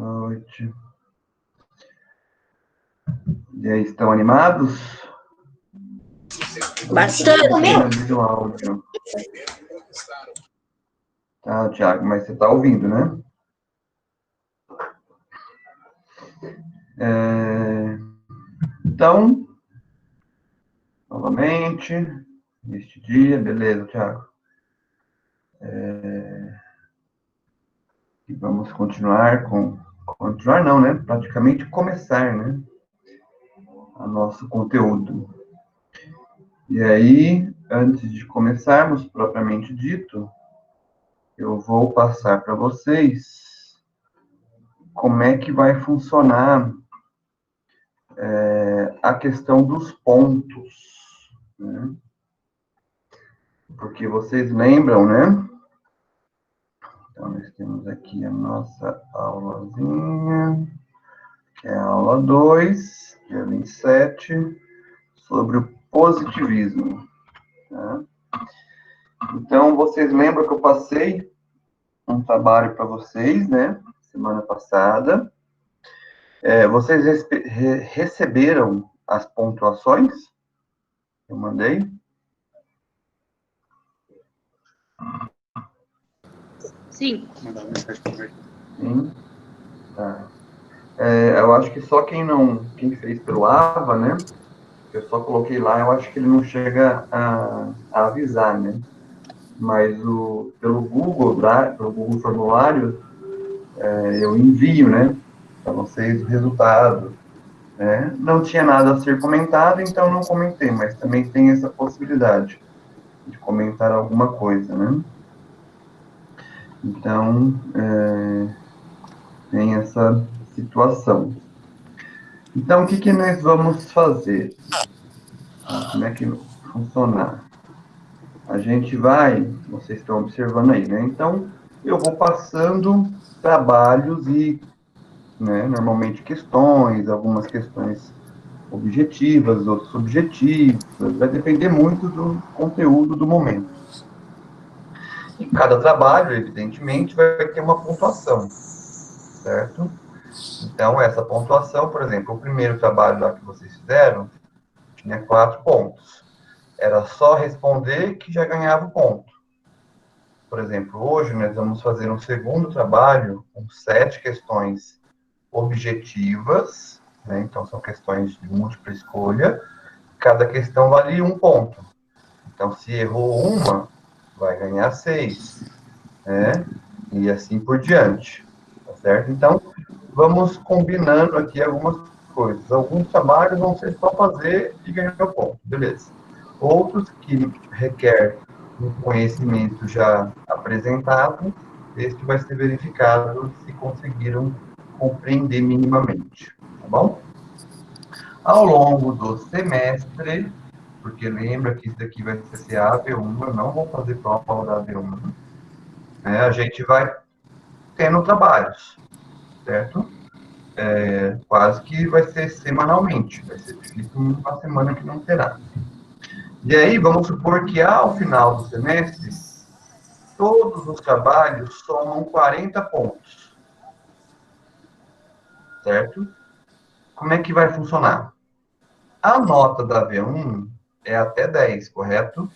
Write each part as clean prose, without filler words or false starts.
noite. E aí, estão animados? Bastante. O áudio. Tá, Thiago, mas você está ouvindo, né? Então, novamente, neste dia, beleza, Thiago? E vamos continuar com... Continuar não, né? Praticamente começar, né? O nosso conteúdo. E aí, antes de começarmos, propriamente dito, eu vou passar para vocês como é que vai funcionar a questão dos pontos, né? Porque vocês lembram, né? Então, nós temos aqui a nossa aulazinha, que é a aula 2, dia 27, sobre o positivismo. Tá? Então, vocês lembram que eu passei um trabalho para vocês, né? Semana passada. Vocês receberam as pontuações? Eu mandei? Sim. Sim. Tá. Eu acho que só quem fez pelo AVA, né? Eu só coloquei lá, eu acho que ele não chega a avisar, né? Mas pelo Google Formulário, eu envio, né? Para vocês o resultado. Né? Não tinha nada a ser comentado, então não comentei, mas também tem essa possibilidade de comentar alguma coisa, né? Então, tem essa situação. Então, o que nós vamos fazer? Como é que vai funcionar? A gente vai, vocês estão observando aí, né? Então, eu vou passando trabalhos e, né, normalmente questões, algumas questões objetivas, outras subjetivas, vai depender muito do conteúdo do momento. E cada trabalho, evidentemente, vai ter uma pontuação, certo? Então, essa pontuação, por exemplo, o primeiro trabalho lá que vocês fizeram, tinha 4 pontos. Era só responder que já ganhava o ponto. Por exemplo, hoje nós vamos fazer um segundo trabalho com 7 questões objetivas, né? Então, são questões de múltipla escolha. Cada questão vale 1 ponto. Então, se errou uma, vai ganhar 6, né? E assim por diante, tá certo? Então, vamos combinando aqui algumas coisas. Alguns trabalhos vão ser só fazer e ganhar o ponto, beleza. Outros que requer um conhecimento já apresentado, este vai ser verificado se conseguiram compreender minimamente, tá bom? Ao longo do semestre, porque lembra que isso daqui vai ser a AV1, eu não vou fazer prova da AV1, né? A gente vai tendo trabalhos, certo? Quase que vai ser semanalmente, vai ser difícil uma semana que não terá. E aí, vamos supor que ao final do semestre, todos os trabalhos somam 40 pontos, certo? Como é que vai funcionar? A nota da V1 é até 10, correto? O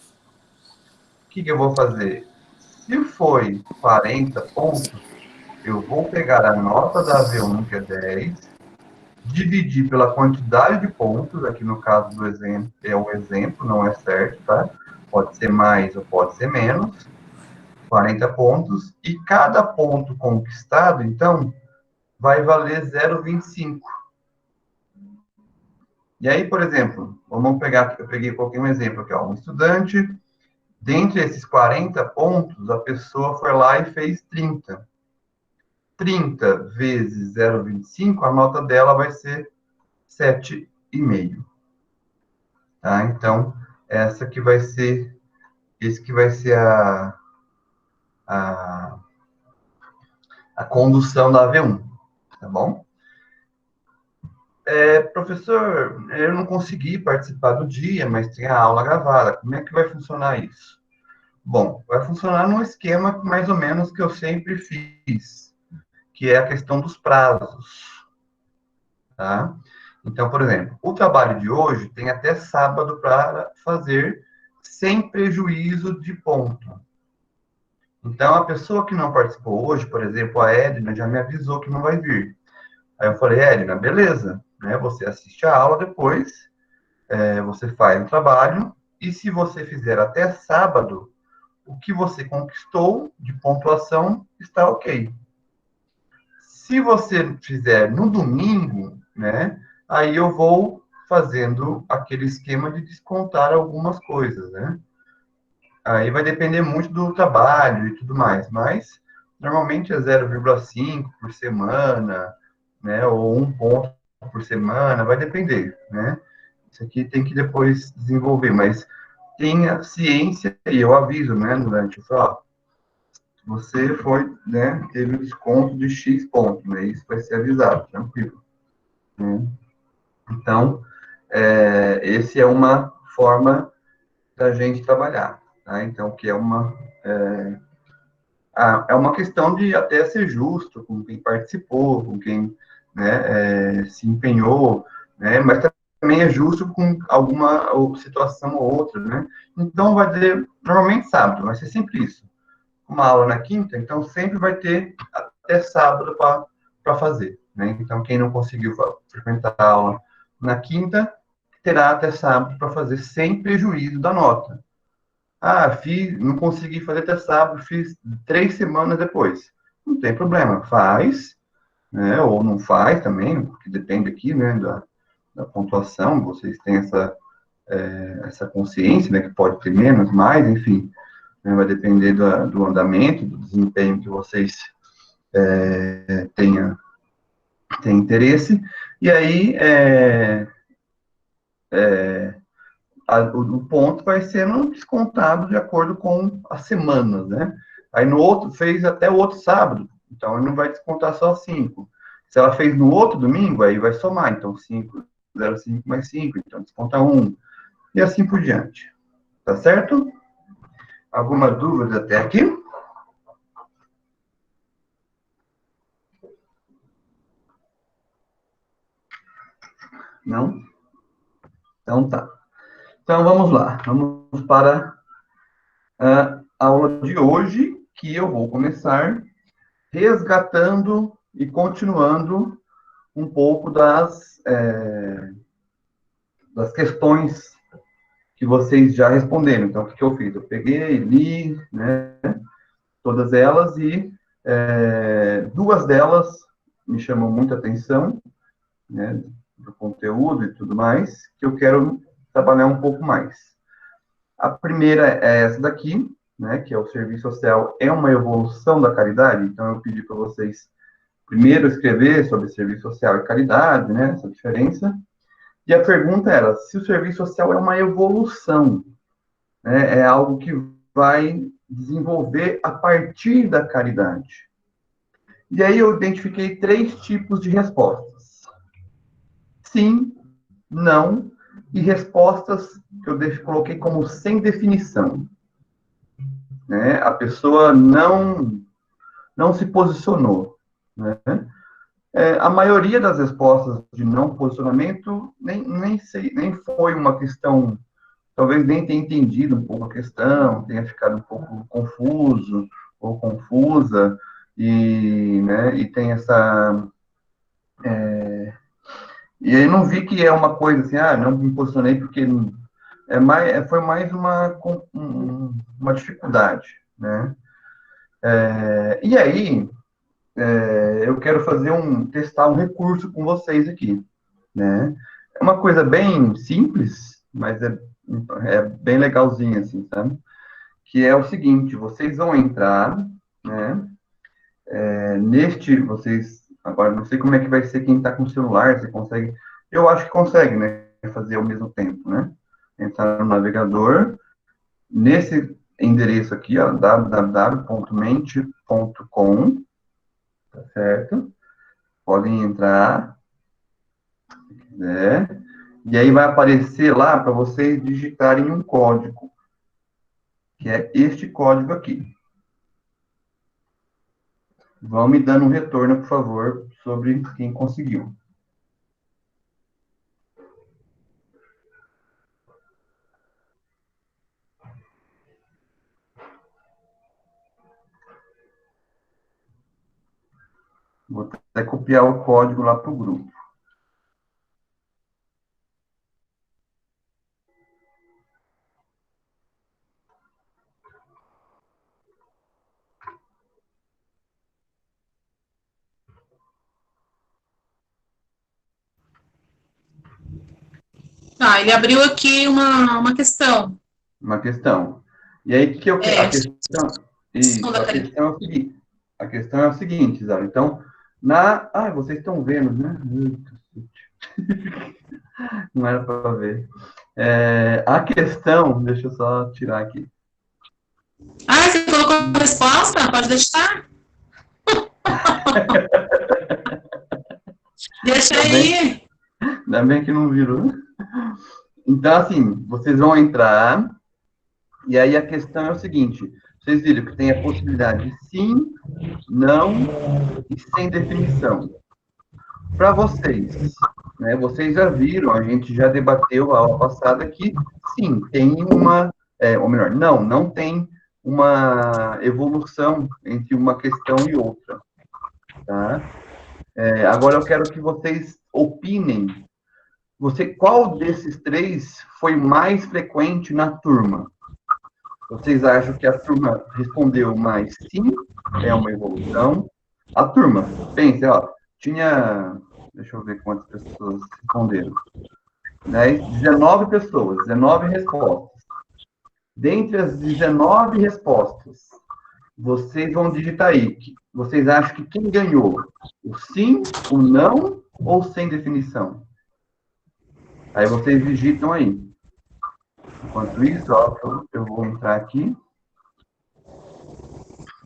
que eu vou fazer? Se foi 40 pontos, eu vou pegar a nota da V1, que é 10, dividir pela quantidade de pontos, aqui no caso do exemplo, é o exemplo, não é certo, tá? Pode ser mais ou pode ser menos, 40 pontos, e cada ponto conquistado, então, vai valer 0,25. E aí, por exemplo, vamos pegar, coloquei um exemplo aqui, ó, um estudante, dentre esses 40 pontos, a pessoa foi lá e fez 30. 30 vezes 0,25, a nota dela vai ser 7,5. Tá? Então, esse que vai ser a, a condução da AV1, tá bom? Professor, eu não consegui participar do dia, mas tem a aula gravada. Como é que vai funcionar isso? Bom, vai funcionar num esquema mais ou menos que eu sempre fiz, que é a questão dos prazos, tá? Então, por exemplo, o trabalho de hoje tem até sábado para fazer sem prejuízo de ponto. Então, a pessoa que não participou hoje, por exemplo, a Edna já me avisou que não vai vir. Aí eu falei, Edna, beleza, né? Você assiste a aula depois, você faz o trabalho, e se você fizer até sábado, o que você conquistou de pontuação está ok. Se você fizer no domingo, né? Aí eu vou fazendo aquele esquema de descontar algumas coisas, né? Aí vai depender muito do trabalho e tudo mais, mas normalmente é 0,5 por semana, né? Ou 1 ponto por semana, vai depender, né? Isso aqui tem que depois desenvolver, mas tenha ciência, e eu aviso, né, durante o falo, você foi, né, teve o desconto de X ponto, né? Isso vai ser avisado, tranquilo, né? Então, esse é uma forma da gente trabalhar, tá? Então, que é uma questão de até ser justo com quem participou, com quem, né, se empenhou, né? Mas também é justo com alguma situação ou outra, né? Então, vai ter, normalmente sábado, vai ser sempre isso. Uma aula na quinta, então sempre vai ter até sábado para fazer, né? Então, quem não conseguiu frequentar a aula na quinta, terá até sábado para fazer sem prejuízo da nota. Ah, não consegui fazer até sábado, fiz 3 semanas depois. Não tem problema, faz, né? Ou não faz também, porque depende aqui, né, da pontuação, vocês têm essa consciência, né, que pode ter menos, mais, enfim, né, vai depender do andamento, do desempenho que vocês tenham interesse, e aí o ponto vai sendo descontado de acordo com as semanas, né? Aí no outro, fez até o outro sábado, então ele não vai descontar só 5. Se ela fez no outro domingo, aí vai somar, então 5, 0,5 mais 5, então desconta 1, e assim por diante. Tá certo? Alguma dúvida até aqui? Não? Então tá. Então vamos lá, vamos para a aula de hoje, que eu vou começar resgatando e continuando um pouco das questões que vocês já responderam. Então, o que eu fiz? Eu peguei, li, né, todas elas e duas delas me chamam muita atenção, né, do conteúdo e tudo mais, que eu quero trabalhar um pouco mais. A primeira é essa daqui, né, que é o serviço social é uma evolução da caridade. Então, eu pedi para vocês primeiro escrever sobre serviço social e caridade, né, essa diferença. E a pergunta era se o serviço social é uma evolução, né, é algo que vai desenvolver a partir da caridade. E aí eu identifiquei 3 tipos de respostas. Sim, não, e respostas que eu coloquei como sem definição. Né? A pessoa não se posicionou. Né? A maioria das respostas de não posicionamento nem foi uma questão, talvez nem tenha entendido um pouco a questão, tenha ficado um pouco confuso ou confusa, né, e tem essa... E aí não vi que é uma coisa assim, não me posicionei porque foi mais uma dificuldade, né? E aí, eu quero testar um recurso com vocês aqui, né? É uma coisa bem simples, mas é bem legalzinha, assim, sabe? Que é o seguinte, vocês vão entrar, né? Agora, não sei como é que vai ser quem está com o celular, se consegue, eu acho que consegue, né? Fazer ao mesmo tempo, né? Entrar no navegador, nesse endereço aqui, ó, www.mente.com, tá certo? Podem entrar, né? E aí vai aparecer lá para vocês digitarem um código, que é este código aqui. vão me dando um retorno, por favor, sobre quem conseguiu. Vou até copiar o código lá para o grupo. Ah, ele abriu aqui uma questão. Uma questão. E aí, que eu, a questão, da a questão é o seguinte, a questão é o seguinte, Zara. Então, vocês estão vendo, né? Não era para ver. A questão, deixa eu só tirar aqui. Ah, você colocou a resposta? Pode deixar. Deixa aí. Ainda bem que não virou. Então, assim, vocês vão entrar, e aí a questão é o seguinte, vocês viram que tem a possibilidade de sim, não e sem definição. Para vocês, né, vocês já viram, a gente já debateu a aula passada que, sim, tem uma, ou melhor, não tem uma evolução entre uma questão e outra, tá? Agora eu quero que vocês opinem, qual desses três foi mais frequente na turma? Vocês acham que a turma respondeu mais sim, é uma evolução? A turma, pense, ó, deixa eu ver quantas pessoas responderam. 19 pessoas, 19 respostas. Dentre as 19 respostas, vocês vão digitar aí, vocês acham que quem ganhou? O sim, o não ou sem definição? Aí vocês digitam aí. Enquanto isso, ó, eu vou entrar aqui.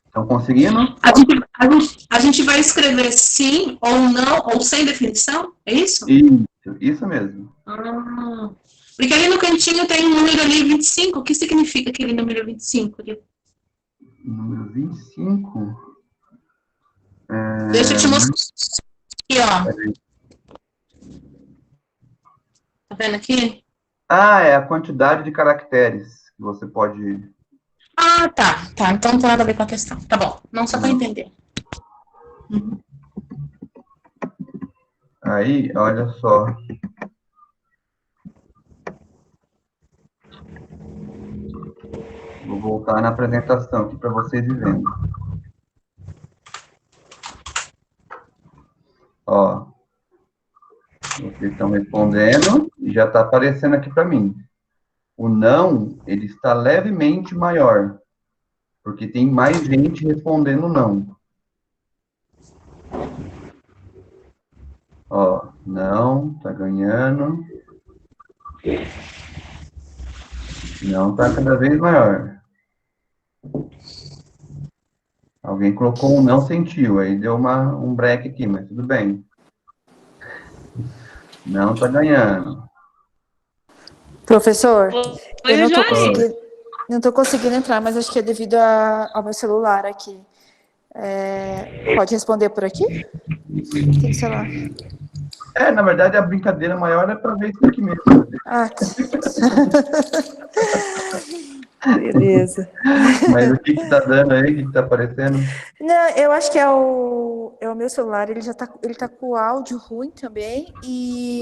Estão conseguindo? A gente vai escrever sim ou não, ou sem definição? É isso? Isso mesmo. Porque ali no cantinho tem um número ali, 25. O que significa aquele número 25? Número 25? Deixa eu te mostrar aqui, ó. Tá vendo aqui? É a quantidade de caracteres que você pode... Tá. Então não tem nada a ver com a questão. Tá bom. Não só para entender. Aí, olha só. Vou voltar na apresentação aqui para vocês verem. Ó. Vocês estão respondendo e já está aparecendo aqui para mim. O não, ele está levemente maior, porque tem mais gente respondendo não. Ó, não, tá ganhando. Não tá cada vez maior. Alguém colocou um não sentiu, aí deu um break aqui, mas tudo bem. Não tá ganhando. Professor, eu não estou conseguindo entrar, mas acho que é devido ao meu celular aqui. Pode responder por aqui? Tem celular. Na verdade, a brincadeira maior é para ver isso aqui mesmo. Beleza. Mas o que tá dando aí? O que tá aparecendo? Não, eu acho que é o meu celular, ele tá com o áudio ruim também, e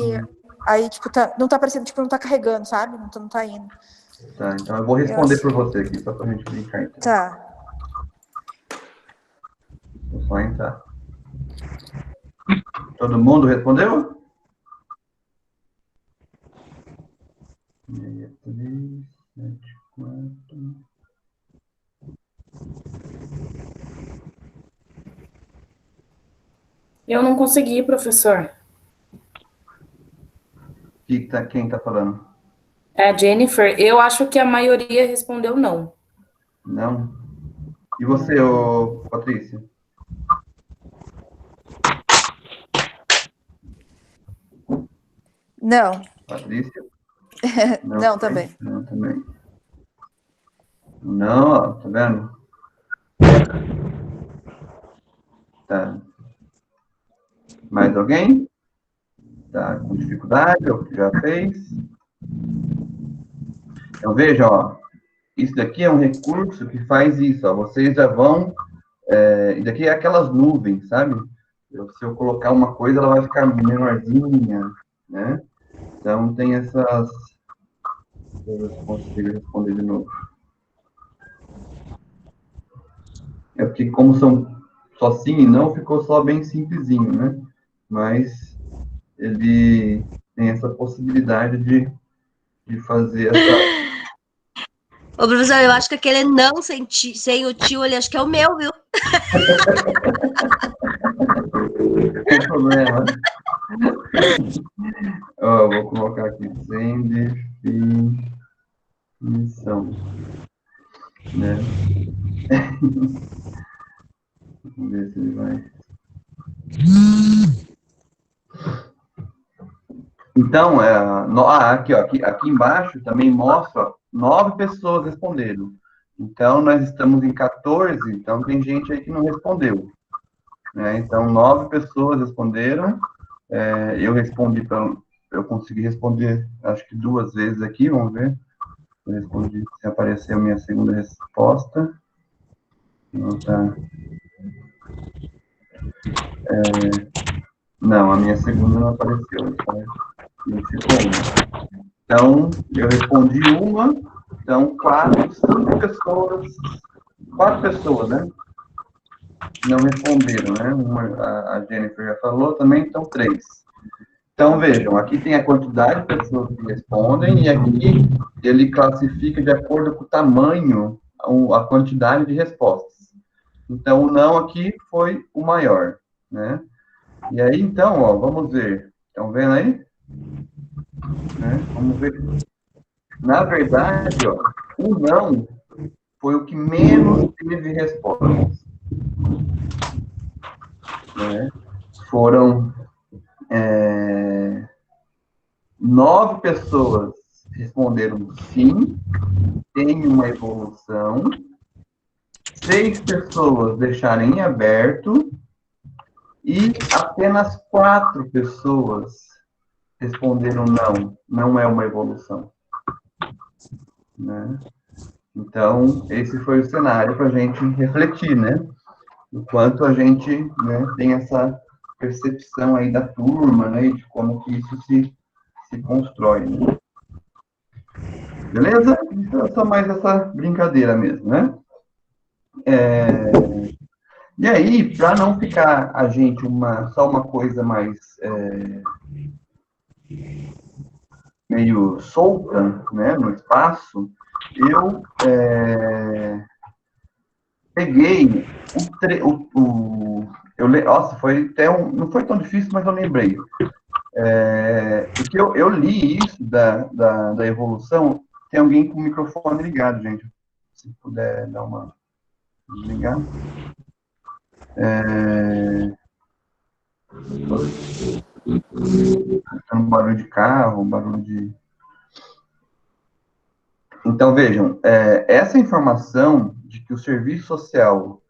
aí, tipo, não tá aparecendo, tipo, não tá carregando, sabe? Não tá indo. Tá, então eu vou responder por você aqui, só pra gente brincar. Então. Tá. Vou só entrar. Todo mundo respondeu? 63, 74. Eu não consegui, professor. Quem tá falando? É a Jennifer. Eu acho que a maioria respondeu não. Não? E você, Patrícia? Não. Patrícia? Não, também. Não, também. Não, ó, tá vendo? Tá. Mais alguém? Tá com dificuldade, ou que já fez? Então, veja, ó. Isso daqui é um recurso que faz isso, ó. Vocês já vão... isso daqui é aquelas nuvens, sabe? Se eu colocar uma coisa, ela vai ficar menorzinha, né? Então, tem essas... Eu consigo responder de novo. É porque, como são só sim e não, ficou só bem simplesinho, né? Mas ele tem essa possibilidade de fazer essa... Ô, professor, eu acho que aquele não sem o tio ali, acho que é o meu, viu? Não tem problema. Ó, vou colocar aqui, sem definição. Né? Vamos ver se ele vai... Então, aqui, ó, aqui embaixo também mostra, ó, 9 pessoas responderam. Então, nós estamos em 14, então tem gente aí que não respondeu. Né? Então, 9 pessoas responderam. Eu respondi, eu consegui responder, acho que 2 vezes aqui, vamos ver. Eu respondi, se apareceu a minha segunda resposta. Não tá... não, a minha segunda não apareceu, tá? Não ficou uma. Então, eu respondi uma, então 5 pessoas, 4 pessoas, né? Não responderam, né? A Jennifer já falou também, então 3. Então, vejam, aqui tem a quantidade de pessoas que respondem, e aqui ele classifica de acordo com o tamanho, a quantidade de respostas. Então, o não aqui foi o maior, né? E aí, então, ó, vamos ver. Estão vendo aí? Né? Vamos ver. Na verdade, ó, o não foi o que menos teve respostas. Né? Foram 9 pessoas responderam sim, tem uma evolução. 6 pessoas deixaram em aberto. E apenas 4 pessoas responderam não é uma evolução. Né? Então, esse foi o cenário para a gente refletir, né? O quanto a gente, né, tem essa percepção aí da turma, né, e de como que isso se constrói. Né? Beleza? Então, é só mais essa brincadeira mesmo, né? E aí, para não ficar a gente só uma coisa mais meio solta, né, no espaço, eu peguei nossa, foi até não foi tão difícil, mas eu lembrei. Porque eu li isso da evolução. Tem alguém com o microfone ligado, gente. Se puder dar uma desligar. Barulho de carro, barulho de... Então, vejam, essa informação de que o serviço social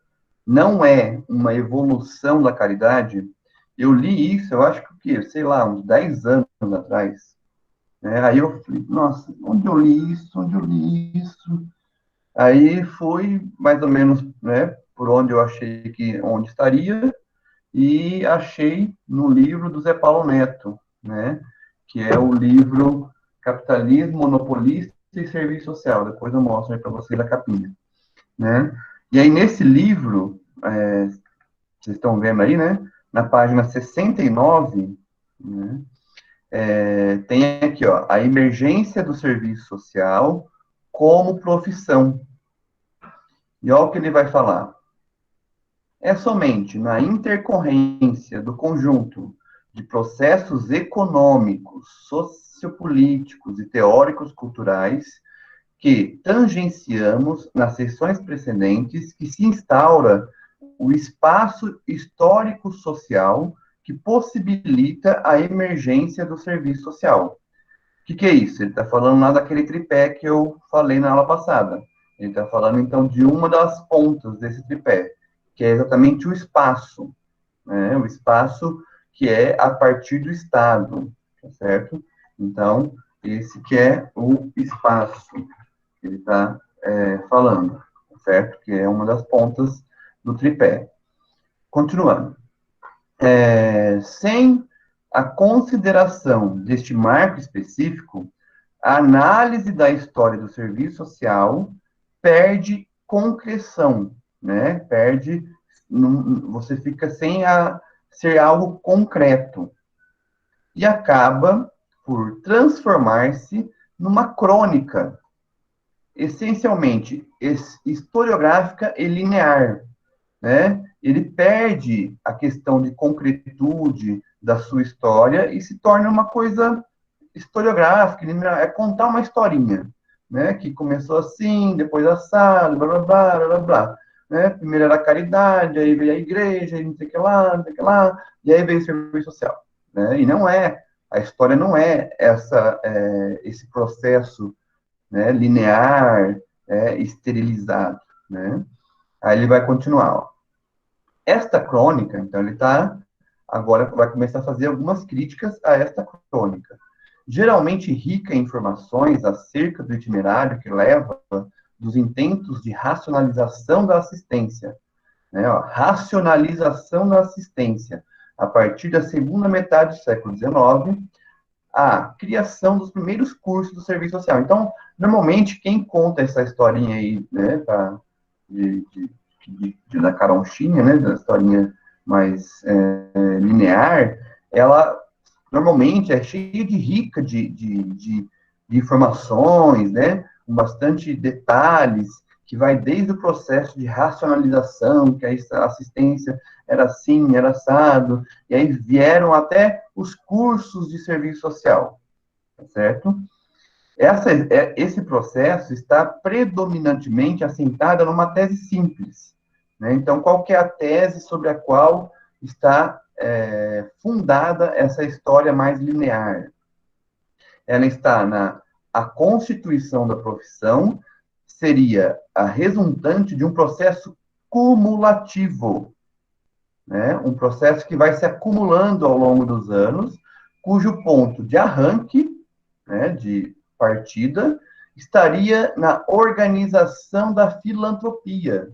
não é uma evolução da caridade, eu li isso, eu acho que, sei lá, uns 10 anos atrás. Aí eu falei, nossa, onde eu li isso? Aí fui, mais ou menos, né, por onde eu achei onde estaria, e achei no livro do Zé Paulo Neto, né, que é o livro Capitalismo, Monopolista e Serviço Social. Depois eu mostro aí para vocês a capinha, né. E aí, nesse livro, vocês estão vendo aí, né, na página 69, né, tem aqui, ó, a emergência do serviço social como profissão. E olha o que ele vai falar. É somente na intercorrência do conjunto de processos econômicos, sociopolíticos e teóricos culturais que tangenciamos nas sessões precedentes que se instaura o espaço histórico-social que possibilita a emergência do serviço social. O que é isso? Ele está falando lá daquele tripé que eu falei na aula passada. Ele está falando, então, de uma das pontas desse tripé, que é exatamente o espaço. né? O espaço que é a partir do Estado, tá certo? Então, esse que é o espaço que ele está falando, tá certo? Que é uma das pontas do tripé. Continuando. Sem a consideração deste marco específico, a análise da história do serviço social perde concreção, né? Você fica sem ser algo concreto e acaba por transformar-se numa crônica, essencialmente historiográfica e linear, né? Ele perde a questão de concretude da sua história e se torna uma coisa historiográfica, é contar uma historinha, né? Que começou assim, depois assado, blá, blá, blá, blá, blá, né? Primeiro era a caridade, aí veio a igreja, aí não sei o que lá, não sei o que lá, e aí veio o serviço social, né? E a história não é esse processo, né, linear, esterilizado, né? Aí ele vai continuar, ó. Esta crônica, então, agora vai começar a fazer algumas críticas a esta crônica. Geralmente rica em informações acerca do itinerário que leva dos intentos de racionalização da assistência, né, ó, racionalização da assistência, a partir da segunda metade do século XIX, a criação dos primeiros cursos do serviço social. Então, normalmente, quem conta essa historinha aí, né, da caronchinha, né, da historinha mais linear, ela normalmente é cheia de rica de informações, né, com bastante detalhes, que vai desde o processo de racionalização, que a assistência era assim, era assado, e aí vieram até os cursos de serviço social, tá certo? Esse processo está predominantemente assentado numa tese simples, né? Então, qual que é a tese sobre a qual está fundada essa história mais linear? Ela está a constituição da profissão seria a resultante de um processo cumulativo, né? Um processo que vai se acumulando ao longo dos anos, cujo ponto de arranque, né, de partida, estaria na organização da filantropia,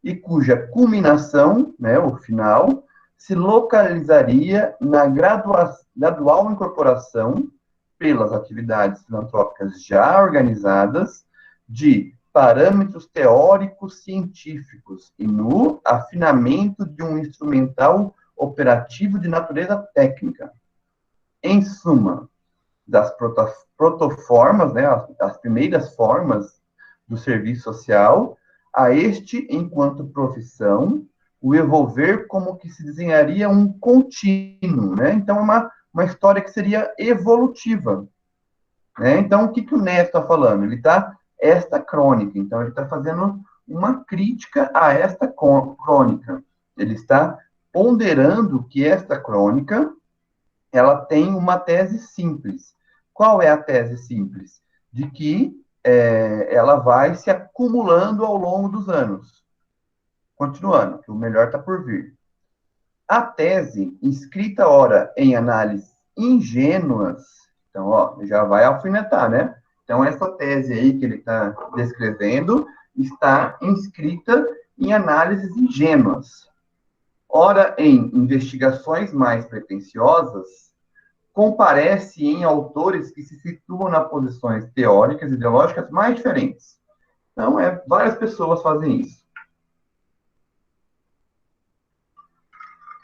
e cuja culminação, né, o final, se localizaria na gradual incorporação, pelas atividades filantrópicas já organizadas, de parâmetros teóricos científicos e no afinamento de um instrumental operativo de natureza técnica. Em suma, das protoformas, né, as primeiras formas do serviço social, a este, enquanto profissão, o evolver como que se desenharia um contínuo, né? Então, é uma história que seria evolutiva, né? Então, o que o Neto está falando? Esta crônica, então, ele está fazendo uma crítica a esta crônica. Ele está ponderando que esta crônica, ela tem uma tese simples. Qual é a tese simples? De que ela vai se acumulando ao longo dos anos. Continuando, que o melhor está por vir. A tese, inscrita, ora, em análises ingênuas, então, ó, já vai alfinetar, né? Então, essa tese aí que ele está descrevendo está inscrita em análises ingênuas. Ora, em investigações mais pretensiosas, comparece em autores que se situam nas posições teóricas e ideológicas mais diferentes. Então, várias pessoas fazem isso.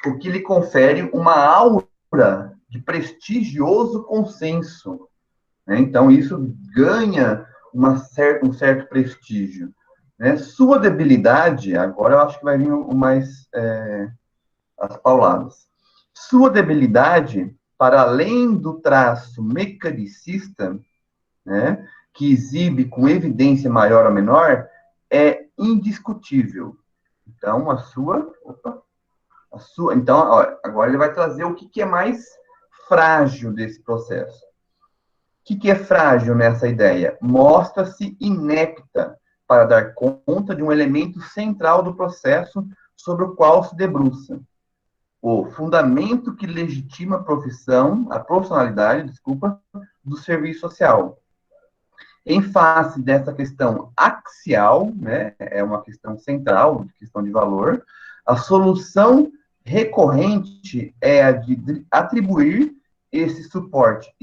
O que lhe confere uma aura de prestigioso consenso, né? Então, isso ganha um certo prestígio, né? Sua debilidade, agora eu acho que vai vir as pauladas. Sua debilidade, para além do traço mecanicista, né, que exibe com evidência maior ou menor, é indiscutível. Então, então, ó, agora ele vai trazer o que é mais frágil desse processo. O que é frágil nessa ideia? Mostra-se inepta para dar conta de um elemento central do processo sobre o qual se debruça. o fundamento que legitima a profissionalidade, do serviço social. Em face dessa questão axial, né, é uma questão central, questão de valor, a solução recorrente é a de atribuir esse suporte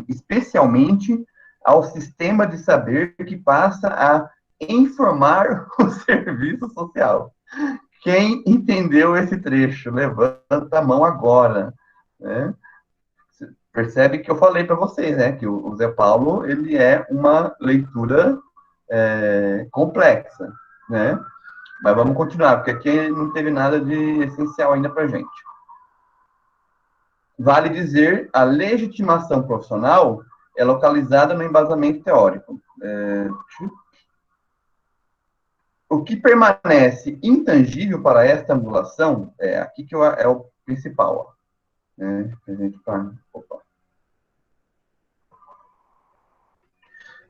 especialmente ao sistema de saber que passa a informar o serviço social. Quem entendeu esse trecho, levanta a mão agora, né? Percebe que eu falei para vocês, né, que o Zé Paulo, ele é uma leitura complexa, né? Mas vamos continuar, porque aqui não teve nada de essencial ainda para a gente. Vale dizer, a legitimação profissional é localizada no embasamento teórico. O que permanece intangível para esta angulação, aqui que é o principal, ó, né? A gente tá,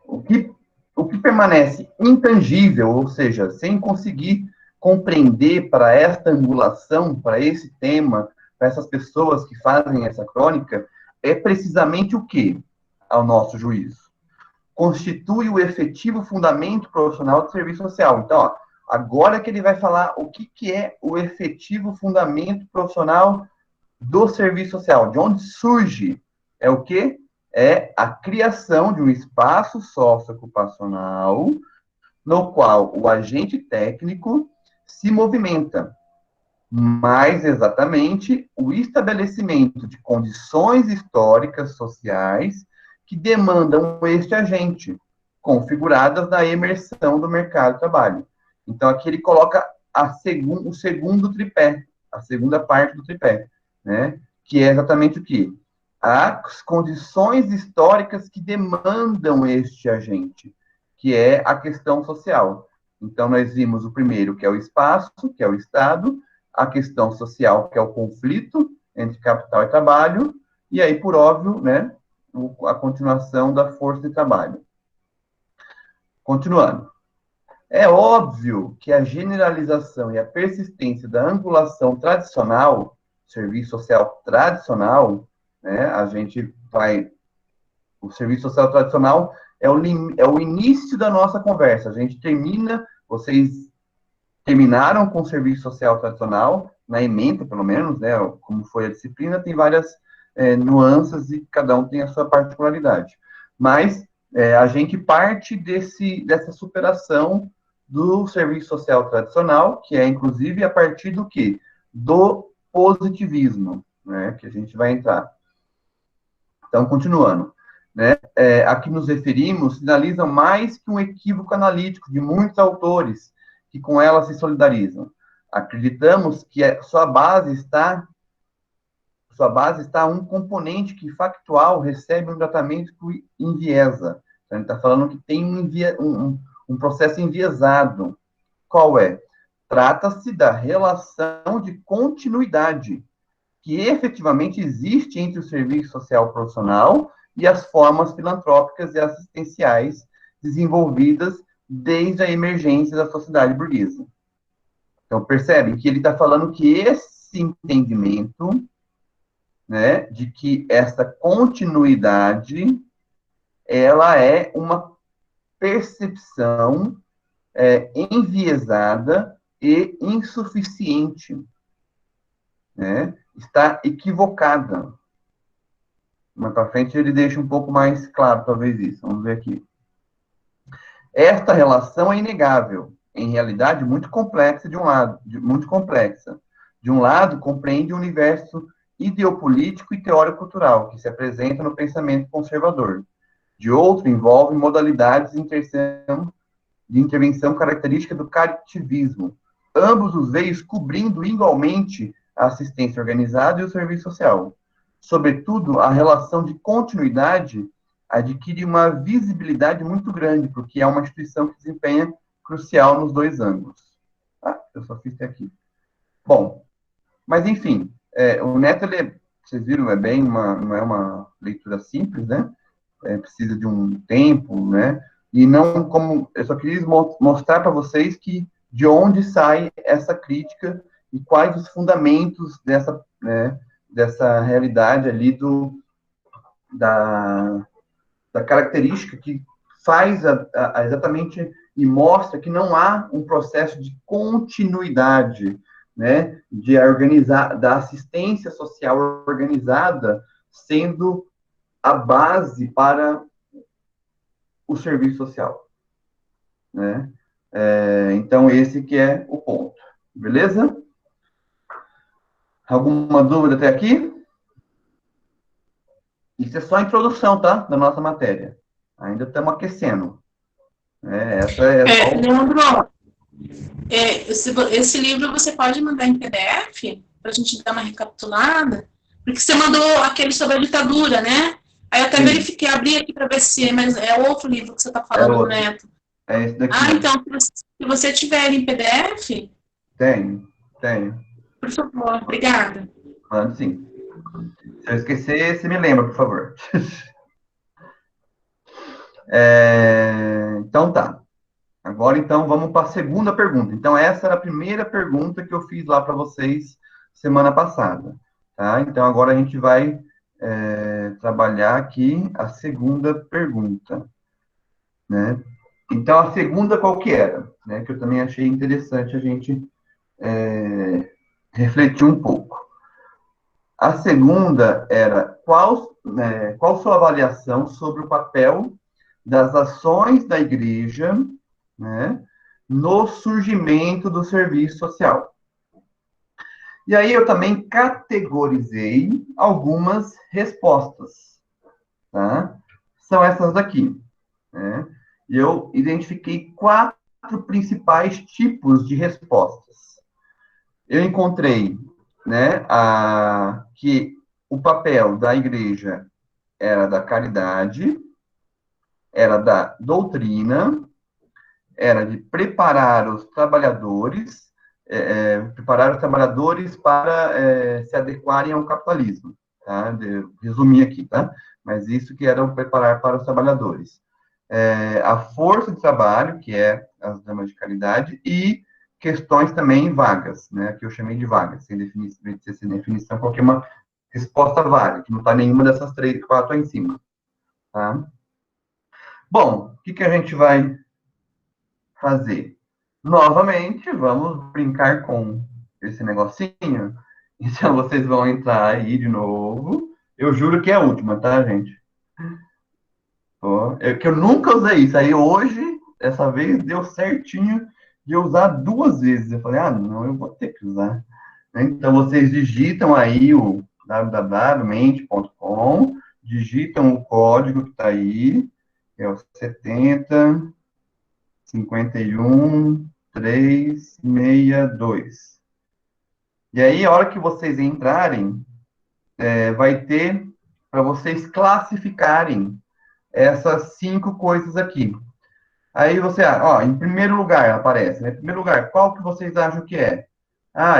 O que permanece intangível, ou seja, sem conseguir compreender para esta angulação, para esse tema, para essas pessoas que fazem essa crônica, é precisamente o que, ao nosso juízo? Constitui o efetivo fundamento profissional do serviço social. Então, ó, agora que ele vai falar o que é o efetivo fundamento profissional do serviço social, de onde surge, é o quê? É a criação de um espaço socioocupacional no qual o agente técnico se movimenta, mais exatamente o estabelecimento de condições históricas sociais que demandam este agente, configuradas na imersão do mercado de trabalho. Então, aqui ele coloca o segundo tripé, a segunda parte do tripé, né? Que é exatamente o quê? As condições históricas que demandam este agente, que é a questão social. Então, nós vimos o primeiro, que é o espaço, que é o Estado, a questão social, que é o conflito entre capital e trabalho, e aí, por óbvio, né, a continuação da força de trabalho. Continuando. É óbvio que a generalização e a persistência da angulação tradicional, serviço social tradicional, né, o serviço social tradicional é o início da nossa conversa. A gente vocês terminaram com o serviço social tradicional, na ementa, pelo menos, né, como foi a disciplina, tem várias nuances e cada um tem a sua particularidade. Mas a gente parte dessa superação do serviço social tradicional, que é, inclusive, a partir do quê? Do positivismo, né, que a gente vai entrar. Então, continuando, né, a que nos referimos sinaliza mais que um equívoco analítico de muitos autores que com ela se solidarizam. Acreditamos que sua base está um componente que factual recebe um tratamento que enviesa. Então, ele está falando que tem um processo enviesado. Qual é? Trata-se da relação de continuidade que efetivamente existe entre o serviço social profissional e as formas filantrópicas e assistenciais desenvolvidas desde a emergência da sociedade burguesa. Então, percebem que ele está falando que esse entendimento, né, de que essa continuidade, ela é uma percepção enviesada e insuficiente, né? Está equivocada. Mais para frente ele deixa um pouco mais claro, talvez isso. Vamos ver aqui. Esta relação é inegável, em realidade muito complexa de um lado, muito complexa. De um lado, compreende o universo ideopolítico e teórico-cultural que se apresenta no pensamento conservador. De outro, envolve modalidades de intervenção característica do caritivismo, ambos os veios cobrindo igualmente a assistência organizada e o serviço social. Sobretudo, a relação de continuidade adquire uma visibilidade muito grande, porque é uma instituição que desempenha crucial nos dois ângulos. Eu só fiz até aqui. Bom, mas enfim, o Neto, vocês viram, não é uma leitura simples, né? Precisa de um tempo, né? E não como... Eu só queria mostrar para vocês de onde sai essa crítica e quais os fundamentos dessa, né, dessa realidade ali da característica que faz exatamente e mostra que não há um processo de continuidade, né, da assistência social organizada sendo a base para o serviço social, né? Então, esse que é o ponto. Beleza? Alguma dúvida até aqui? Isso é só a introdução, tá? Da nossa matéria. Ainda estamos aquecendo. Essa é só... Leandro, esse livro você pode mandar em PDF para a gente dar uma recapitulada? Porque você mandou aquele sobre a ditadura, né? Aí eu até verifiquei, abri aqui para ver se mas é outro livro que você está falando, Neto. É esse daqui. Então, se você tiver ele em PDF... Tenho. Por favor, obrigada. Mano, sim. Se eu esquecer, você me lembra, por favor. Então, tá. Agora, então, vamos para a segunda pergunta. Então, essa era a primeira pergunta que eu fiz lá para vocês semana passada. Tá? Então, agora a gente vai trabalhar aqui a segunda pergunta. Né? Então, a segunda qual que era? Né? Que eu também achei interessante a gente refletir um pouco. A segunda era qual sua avaliação sobre o papel das ações da igreja, né, no surgimento do serviço social. E aí eu também categorizei algumas respostas, tá? São essas daqui, né? E eu identifiquei 4 principais tipos de respostas. Eu encontrei, né, que o papel da igreja era da caridade, era da doutrina, era de preparar os trabalhadores para se adequarem ao capitalismo, tá? Resumi aqui, tá? Mas isso que era o preparar para os trabalhadores. A força de trabalho, que é as damas de caridade, e questões também vagas, né? Que eu chamei de vagas, sem definição, qualquer uma resposta vaga, que não está nenhuma dessas 4 aí em cima, tá? Bom, o que a gente vai fazer? Novamente, vamos brincar com esse negocinho. Então, vocês vão entrar aí de novo. Eu juro que é a última, tá, gente? Que eu nunca usei isso. Aí hoje, dessa vez, deu certinho de usar 2 vezes. Eu falei, não, eu vou ter que usar. Então, vocês digitam aí o www.mente.com, digitam o código que está aí, que é o 70 51 362. E aí, a hora que vocês entrarem, vai ter para vocês classificarem essas 5 coisas aqui. Aí você, em primeiro lugar, aparece, né? Em primeiro lugar, qual que vocês acham que é?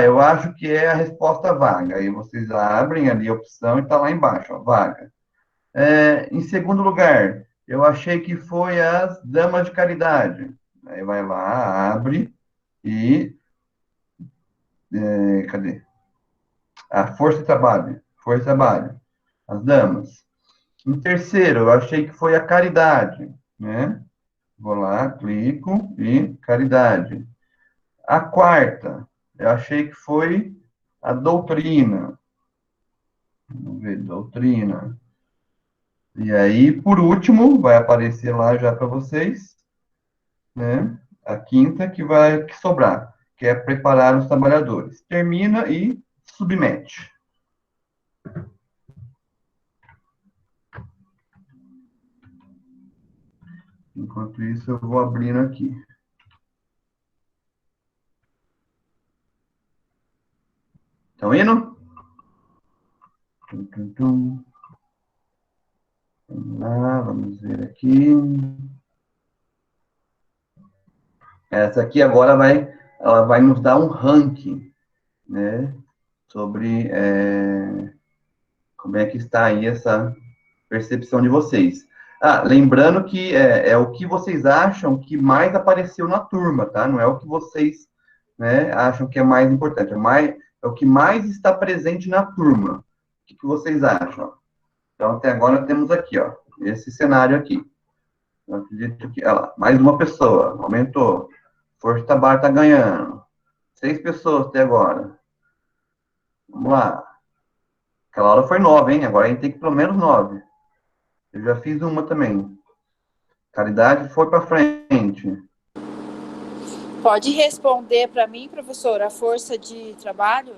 Eu acho que é a resposta vaga. Aí vocês abrem ali a opção e está lá embaixo, vaga. Em segundo lugar, eu achei que foi as damas de caridade. Aí vai lá, abre e... cadê? Força de trabalho. As damas. Em terceiro, eu achei que foi a caridade, né? Vou lá, clico e caridade. A quarta, eu achei que foi a doutrina. Vamos ver, doutrina. E aí, por último, vai aparecer lá já para vocês, né? A quinta que vai sobrar, que é preparar os trabalhadores. Termina e submete. Enquanto isso, eu vou abrindo aqui. Estão indo? Vamos lá, vamos ver aqui. Essa aqui agora ela vai nos dar um ranking, né? Sobre como é que está aí essa percepção de vocês. Lembrando que é o que vocês acham que mais apareceu na turma, tá? Não é o que vocês né, acham que é mais importante, é o que mais está presente na turma. O que vocês acham? Então, até agora temos aqui, ó, esse cenário aqui. Eu acredito que, olha lá, mais uma pessoa, aumentou. Força de trabalho está ganhando. 6 pessoas até agora. Vamos lá. Aquela hora foi 9, hein? Agora a gente tem que pelo menos 9. Eu já fiz uma também. Caridade foi para frente. Pode responder para mim, professor, a força de trabalho?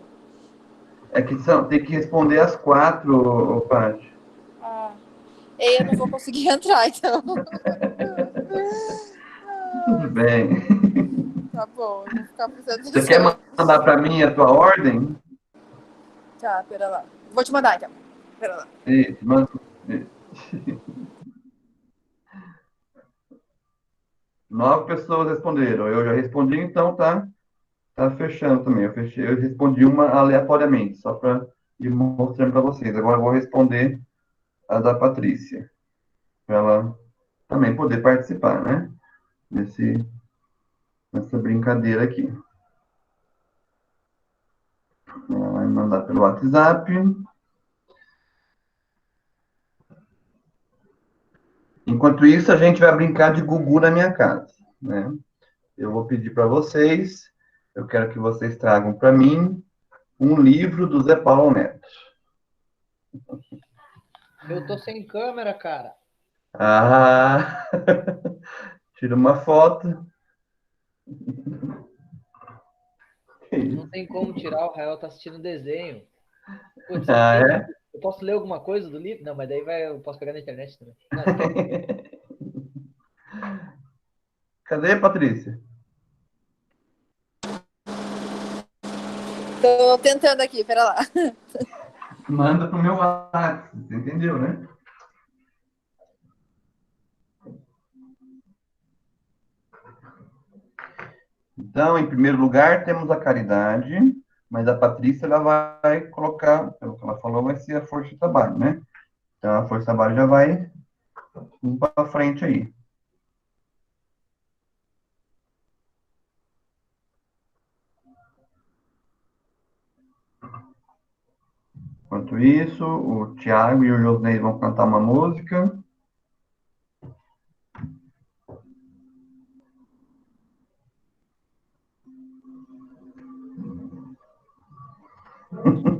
É que tem que responder as 4, Paty. Ah, eu não vou conseguir entrar, então. Tudo bem. Tá bom, eu vou ficar prestando atenção. Você quer mandar para mim a tua ordem? Tá, pera lá. Vou te mandar, então. Pera lá. Isso, manda. 9 pessoas responderam. Eu já respondi, então tá fechando também. Eu respondi uma aleatoriamente, só para ir mostrando para vocês. Agora eu vou responder a da Patrícia, para ela também poder participar, né? Nessa brincadeira aqui. Ela vai mandar pelo WhatsApp. Enquanto isso, a gente vai brincar de Gugu na minha casa, né? Eu vou pedir para vocês, eu quero que vocês tragam para mim um livro do Zé Paulo Neto. Eu tô sem câmera, cara. Ah! Tira uma foto. Não tem como tirar, o Rael tá assistindo desenho. Putz, É? eu posso ler alguma coisa do livro? Não, mas daí eu posso pegar na internet também. Não, Cadê, Patrícia? Tô tentando aqui, pera lá. Manda pro meu WhatsApp, você entendeu, né? Então, em primeiro lugar, temos a Caridade, mas a Patrícia, ela vai colocar, pelo que ela falou, vai ser a força de trabalho, né? Então, a força de trabalho já vai para frente aí. Enquanto isso, o Thiago e o Josnei vão cantar uma música.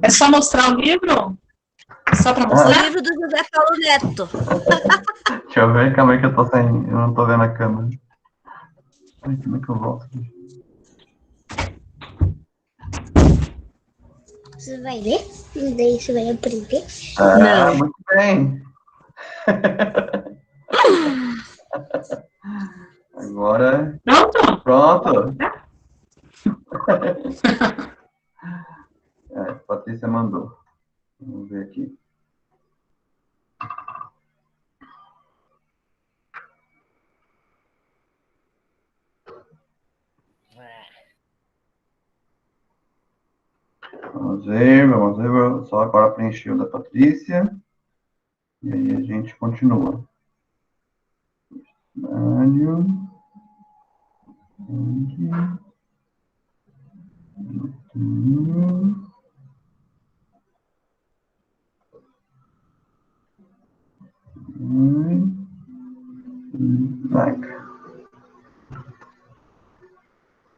É só mostrar o livro? Só para O mostrar? livro do José Paulo Neto. Deixa eu ver, calma aí que eu não tô vendo a câmera. Ai, como é que eu volto aqui? Você vai ler? E daí você vai aprender? Ah, Não. muito bem. Agora, Pronto? pronto. A Patrícia mandou. Vamos ver aqui. Vamos ver. Só agora preencheu da Patrícia. E aí a gente continua. Mário.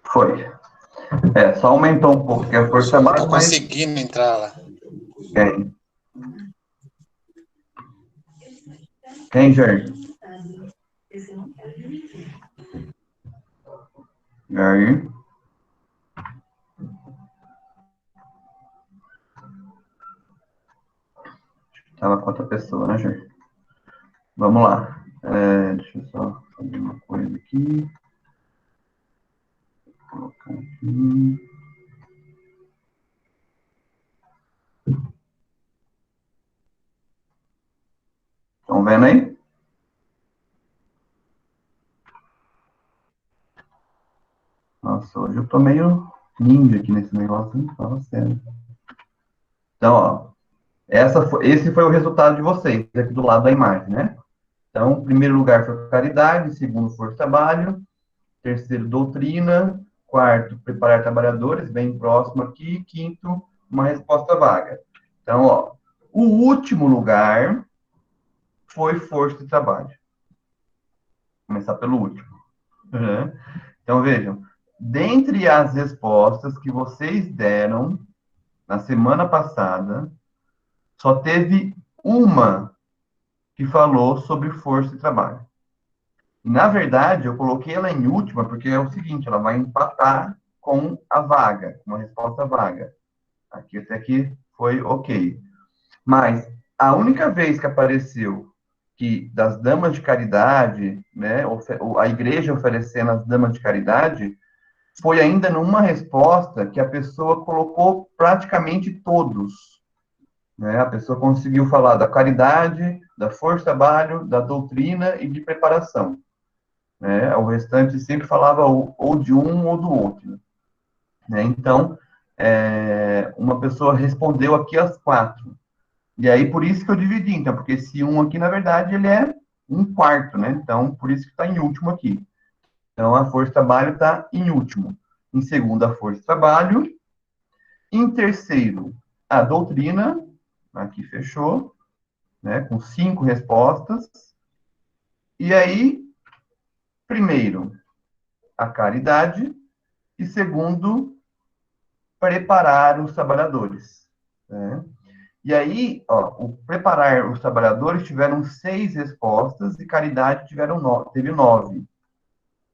Foi. Só aumentou um pouco, que a força Não mais, tô mas... conseguindo entrar lá. Quem, Jair? Jair? Tava com outra pessoa, né, Jair? Vamos lá. Deixa eu só fazer uma coisa aqui. Vou colocar aqui. Estão vendo aí? Nossa, hoje eu tô meio ninja aqui nesse negócio, hein? Fala sério. Então, ó, esse foi o resultado de vocês, aqui do lado da imagem, né? Então, primeiro lugar foi caridade, segundo força de trabalho, terceiro doutrina, quarto, preparar trabalhadores, bem próximo aqui, e quinto, uma resposta vaga. Então, ó, o último lugar foi força de trabalho. Vou começar pelo último. Uhum. Então, vejam, dentre as respostas que vocês deram na semana passada, só teve uma que falou sobre força de trabalho. Na verdade, eu coloquei ela em última, porque é o seguinte, ela vai empatar com a vaga, uma resposta vaga. Aqui até aqui foi ok. Mas a única vez que apareceu que das damas de caridade, né, a igreja oferecendo as damas de caridade, foi ainda numa resposta que a pessoa colocou praticamente todos. Né? A pessoa conseguiu falar da caridade, da força de trabalho, da doutrina e de preparação. Né? O restante sempre falava ou de um ou do outro. Né? Então, uma pessoa respondeu aqui as 4. E aí, por isso que eu dividi, então, porque esse 1 aqui, na verdade, ele é um quarto, né? Então, por isso que está em último aqui. Então, a força de trabalho está em último. Em segundo, a força de trabalho. Em terceiro, a doutrina. Aqui fechou, né? Com 5 respostas. E aí, primeiro, a caridade. E segundo, preparar os trabalhadores. Né? E aí, ó, o preparar os trabalhadores tiveram 6 respostas e caridade teve 9.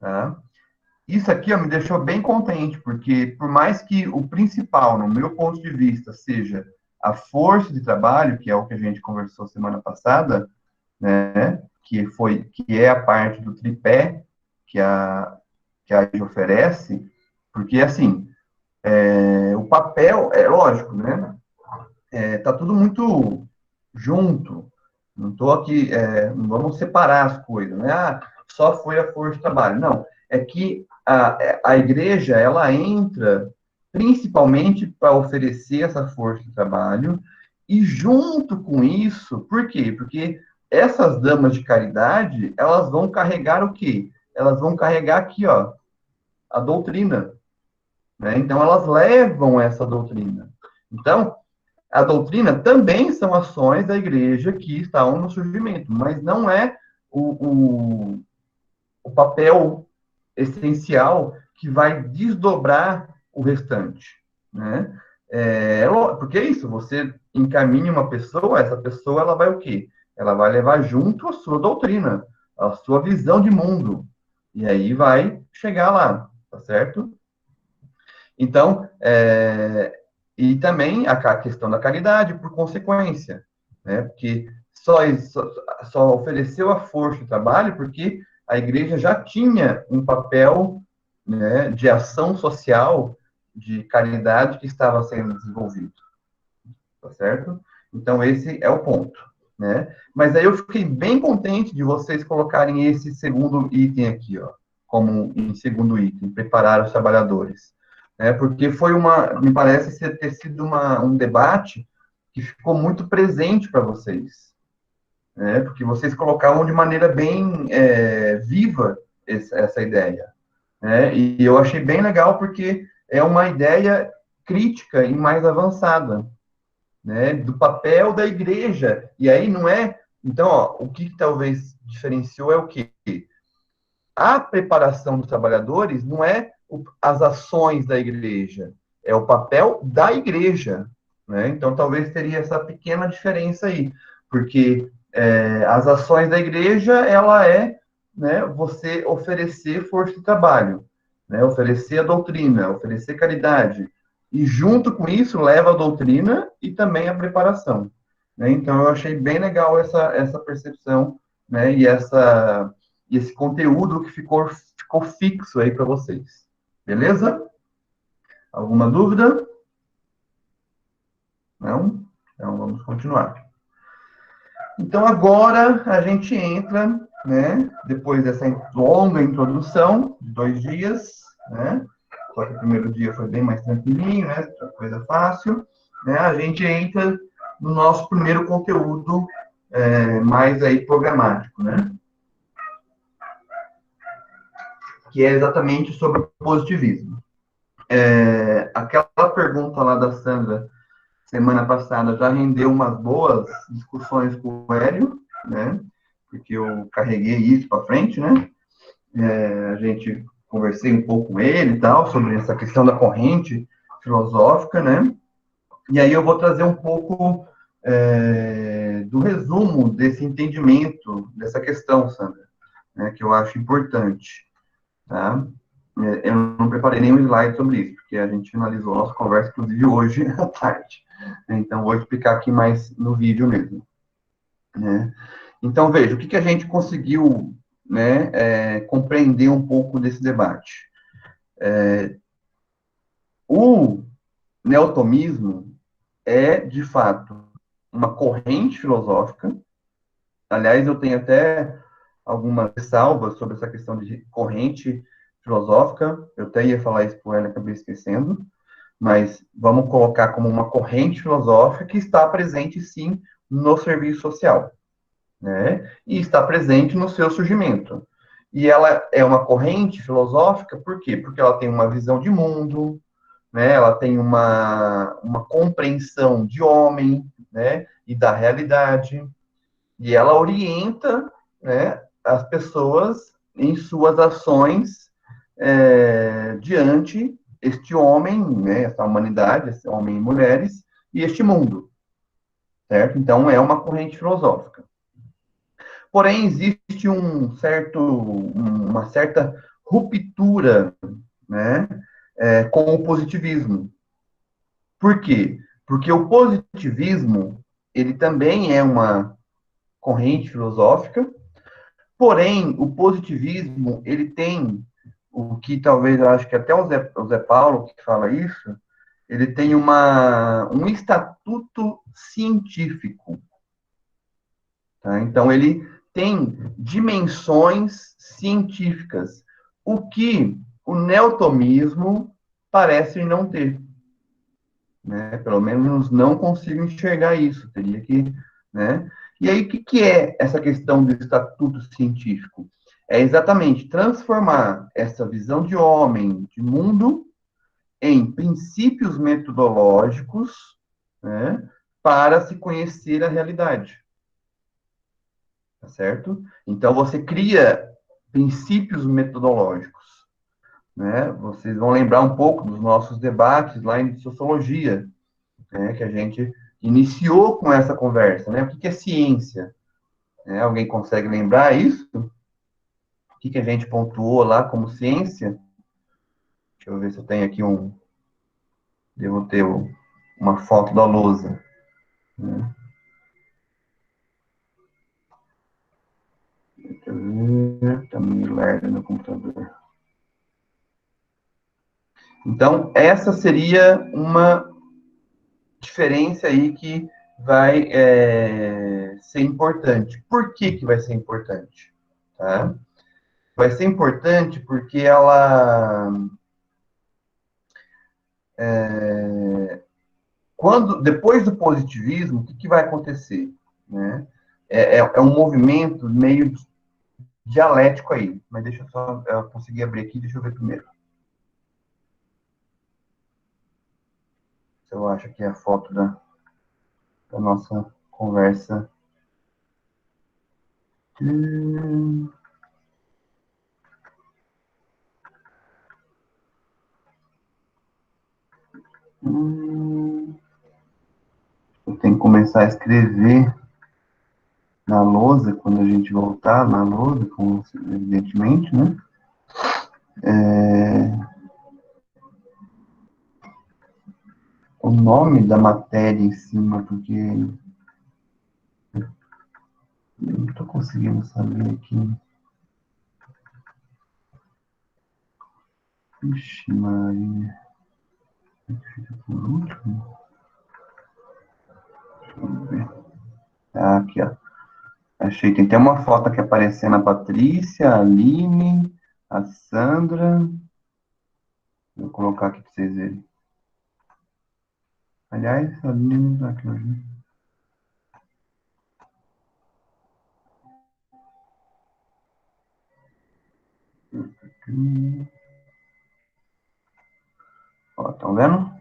Tá? Isso aqui ó, me deixou bem contente, porque por mais que o principal, no meu ponto de vista, seja a força de trabalho, que é o que a gente conversou semana passada, né, que é a parte do tripé que a gente oferece, porque assim, o papel, é lógico, né? Tá tudo muito junto. Não estou aqui, não vamos separar as coisas, né? Ah, só foi a força de trabalho. Não, é que a igreja, ela entra principalmente para oferecer essa força de trabalho e junto com isso, por quê? Porque essas damas de caridade, elas vão carregar o quê? Elas vão carregar aqui, ó, a doutrina, né? Então, elas levam essa doutrina. Então, a doutrina também são ações da igreja que estão no surgimento, mas não é o papel essencial que vai desdobrar o restante, né? Porque é isso, você encaminha uma pessoa, essa pessoa ela vai o quê? Ela vai levar junto a sua doutrina, a sua visão de mundo, e aí vai chegar lá, tá certo? Então, e também a questão da caridade, por consequência, né? Porque só ofereceu a força de trabalho porque a igreja já tinha um papel, né, de ação social, de caridade que estava sendo desenvolvido, tá certo? Então, esse é o ponto, né? Mas aí eu fiquei bem contente de vocês colocarem esse segundo item aqui, ó, como em segundo item, preparar os trabalhadores. Porque me parece ter sido um debate que ficou muito presente para vocês, né? Porque vocês colocavam de maneira bem viva essa ideia, né? E eu achei bem legal porque é uma ideia crítica e mais avançada, né? Do papel da igreja. E aí não é... Então, ó, o que talvez diferenciou é o quê? A preparação dos trabalhadores não é as ações da igreja, é o papel da igreja, né? Então, talvez teria essa pequena diferença aí, porque as ações da igreja, ela né, você oferecer força de trabalho, né? Oferecer a doutrina, oferecer caridade, e junto com isso leva a doutrina e também a preparação, né? Então, eu achei bem legal essa percepção, né, e esse conteúdo que ficou fixo aí para vocês. Beleza? Alguma dúvida? Não? Então, vamos continuar. Então, agora a gente entra, né, depois dessa longa introdução, de 2 dias, né, só que o primeiro dia foi bem mais tranquilinho, né, coisa fácil, né, a gente entra no nosso primeiro conteúdo mais aí programático, né, que é exatamente sobre o positivismo. aquela pergunta lá da Sandra, semana passada, já rendeu umas boas discussões com o Hélio, né? Porque eu carreguei isso para frente, né? A gente conversei um pouco com ele e tal, sobre essa questão da corrente filosófica, né? E aí eu vou trazer um pouco do resumo desse entendimento, dessa questão, Sandra, né, que eu acho importante, tá? Eu não preparei nenhum slide sobre isso, porque a gente finalizou a nossa conversa, inclusive, hoje à tarde. Então, vou explicar aqui mais no vídeo mesmo, né? Então, veja, o que a gente conseguiu, né, compreender um pouco desse debate. O neotomismo é, de fato, uma corrente filosófica. Aliás, eu tenho até algumas ressalvas sobre essa questão de corrente filosófica. Eu até ia falar isso para ela, acabei esquecendo. Mas vamos colocar como uma corrente filosófica que está presente, sim, no serviço social, né? E está presente no seu surgimento. E ela é uma corrente filosófica, por quê? Porque ela tem uma visão de mundo, né? Ela tem uma compreensão de homem, né? E da realidade, e ela orienta, né, as pessoas em suas ações diante este homem, né, essa humanidade, esse homem e mulheres, e este mundo, certo? Então, é uma corrente filosófica. Porém, existe uma certa ruptura, né, com o positivismo. Por quê? Porque o positivismo, ele também é uma corrente filosófica, porém, o positivismo, ele tem o que talvez, eu acho que até o Zé Paulo que fala isso, ele tem um estatuto científico. Tá? Então, ele tem dimensões científicas, o que o neotomismo parece não ter. Né? Pelo menos não consigo enxergar isso, teria que, né? E aí, o que é essa questão do estatuto científico? É exatamente transformar essa visão de homem, de mundo, em princípios metodológicos, né, para se conhecer a realidade. Tá certo? Então, você cria princípios metodológicos, né? Vocês vão lembrar um pouco dos nossos debates lá em sociologia, né, que a gente iniciou com essa conversa, né? O que é ciência? Alguém consegue lembrar isso? O que a gente pontuou lá como ciência? Deixa eu ver se eu tenho aqui devo ter uma foto da lousa. Né? Deixa eu ver, tá meio lerdo no computador. Então, essa seria uma diferença aí que vai ser importante. Por que vai ser importante? Tá? Vai ser importante porque ela depois do positivismo, o que vai acontecer? Né? É um movimento meio dialético aí, mas deixa eu só conseguir abrir aqui, deixa eu ver primeiro. Se eu acho aqui a foto da nossa conversa. Eu tenho que começar a escrever na lousa, quando a gente voltar na lousa, evidentemente, né? O nome da matéria em cima, porque eu não estou conseguindo saber aqui. Ixi, Maria. Fica por último. Vamos ver. Aqui, ó. Achei. Tem até uma foto aqui aparecendo a Patrícia, a Aline, a Sandra. Vou colocar aqui para vocês verem. Aliás, a Aline não está aqui hoje, né? Estão vendo?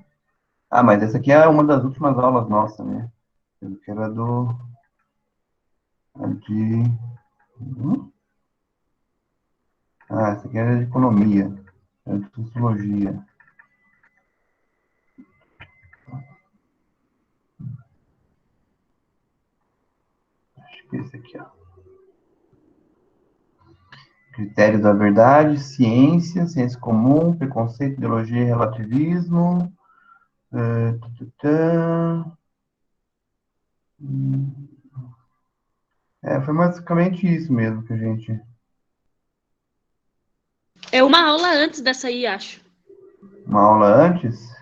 Ah, mas essa aqui é uma das últimas aulas nossas, né? Eu que era de... essa aqui era de economia, era de sociologia. Acho que é esse aqui, ó. Critérios da verdade, ciência comum, preconceito, ideologia e relativismo. Foi basicamente isso mesmo que a gente... É uma aula antes dessa aí, acho. Uma aula antes?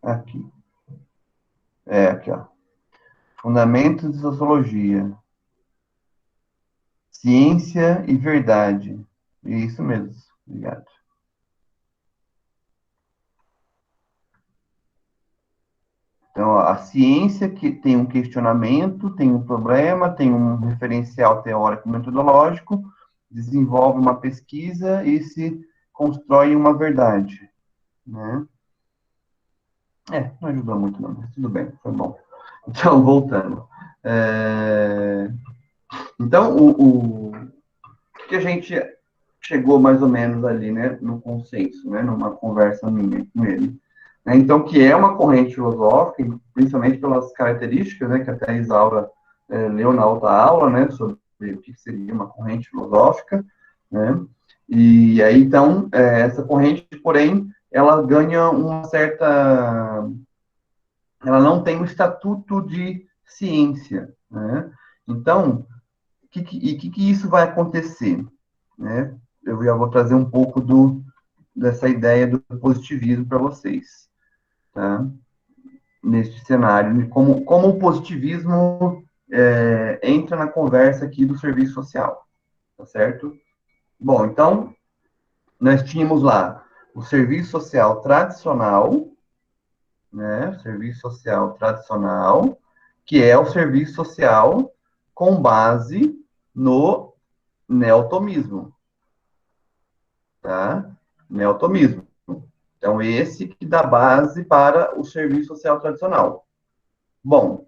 Aqui. Aqui, ó. Fundamentos de Sociologia. Ciência e Verdade. Isso mesmo. Obrigado. Então, ó, a ciência que tem um questionamento, tem um problema, tem um referencial teórico metodológico, desenvolve uma pesquisa e se constrói uma verdade, né? Não ajudou muito não, mas tudo bem, foi bom. Então, voltando. Então, o que a gente chegou mais ou menos ali, né, no consenso, né, numa conversa minha com ele. Então, que é uma corrente filosófica, principalmente pelas características, né, que até a Isaura leu na outra aula, né, sobre o que seria uma corrente filosófica, né, e aí, então, essa corrente, porém, ela ganha uma certa... Ela não tem um estatuto de ciência, né, então, o que isso vai acontecer, né? Eu já vou trazer um pouco dessa ideia do positivismo para vocês, tá? Neste cenário, de como o positivismo entra na conversa aqui do serviço social, tá certo? Bom, então, nós tínhamos lá o serviço social tradicional, né? O serviço social tradicional, que é o serviço social com base no neotomismo, tá? Neotomismo. Então, esse que dá base para o serviço social tradicional. Bom,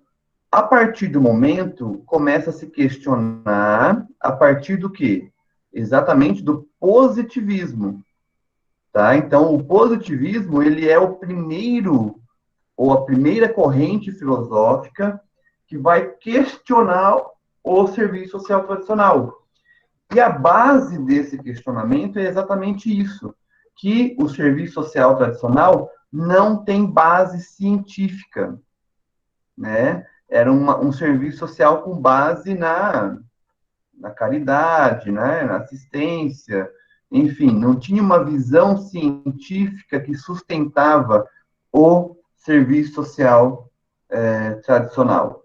a partir do momento, começa a se questionar a partir do quê? Exatamente do positivismo, tá? Então, o positivismo, ele é o primeiro, ou a primeira corrente filosófica que vai questionar o serviço social tradicional. E a base desse questionamento é exatamente isso, que o serviço social tradicional não tem base científica, né? Era um serviço social com base na caridade, né? Na assistência, enfim, não tinha uma visão científica que sustentava o serviço social tradicional.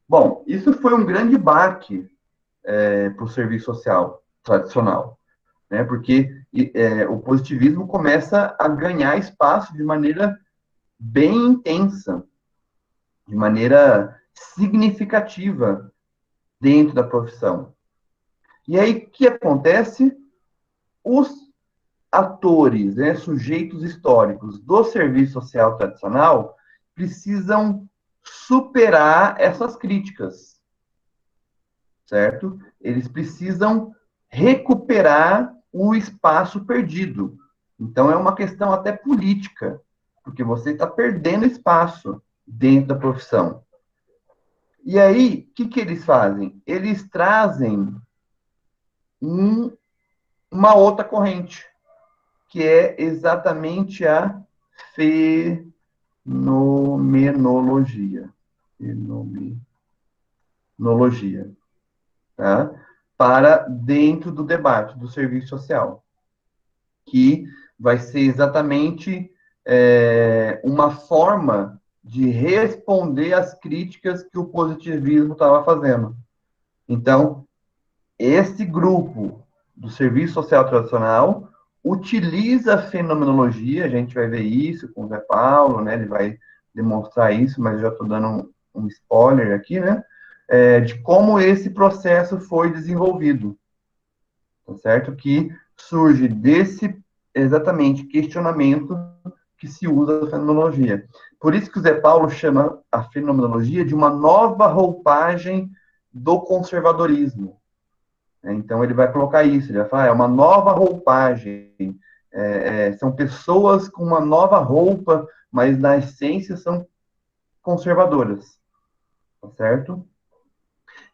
Bom, isso foi um grande baque para o serviço social tradicional, né? Porque o positivismo começa a ganhar espaço de maneira bem intensa, de maneira significativa dentro da profissão. E aí, o que acontece? Os atores, né, sujeitos históricos do serviço social tradicional precisam superar essas críticas, certo? Eles precisam recuperar o espaço perdido. Então, é uma questão até política, porque você está perdendo espaço dentro da profissão. E aí, o que eles fazem? Eles trazem uma outra corrente, que é exatamente a fenomenologia. Fenomenologia. Tá? Para dentro do debate do serviço social, que vai ser exatamente uma forma de responder às críticas que o positivismo estava fazendo. Então, esse grupo do serviço social tradicional utiliza a fenomenologia, a gente vai ver isso com o Zé Paulo, né? Ele vai demonstrar isso, mas eu já estou dando um spoiler aqui, né? De como esse processo foi desenvolvido, tá certo? Que surge desse, exatamente, questionamento que se usa a fenomenologia. Por isso que o Zé Paulo chama a fenomenologia de uma nova roupagem do conservadorismo. Então, ele vai colocar isso, ele vai falar, é uma nova roupagem, são pessoas com uma nova roupa, mas na essência são conservadoras, tá certo?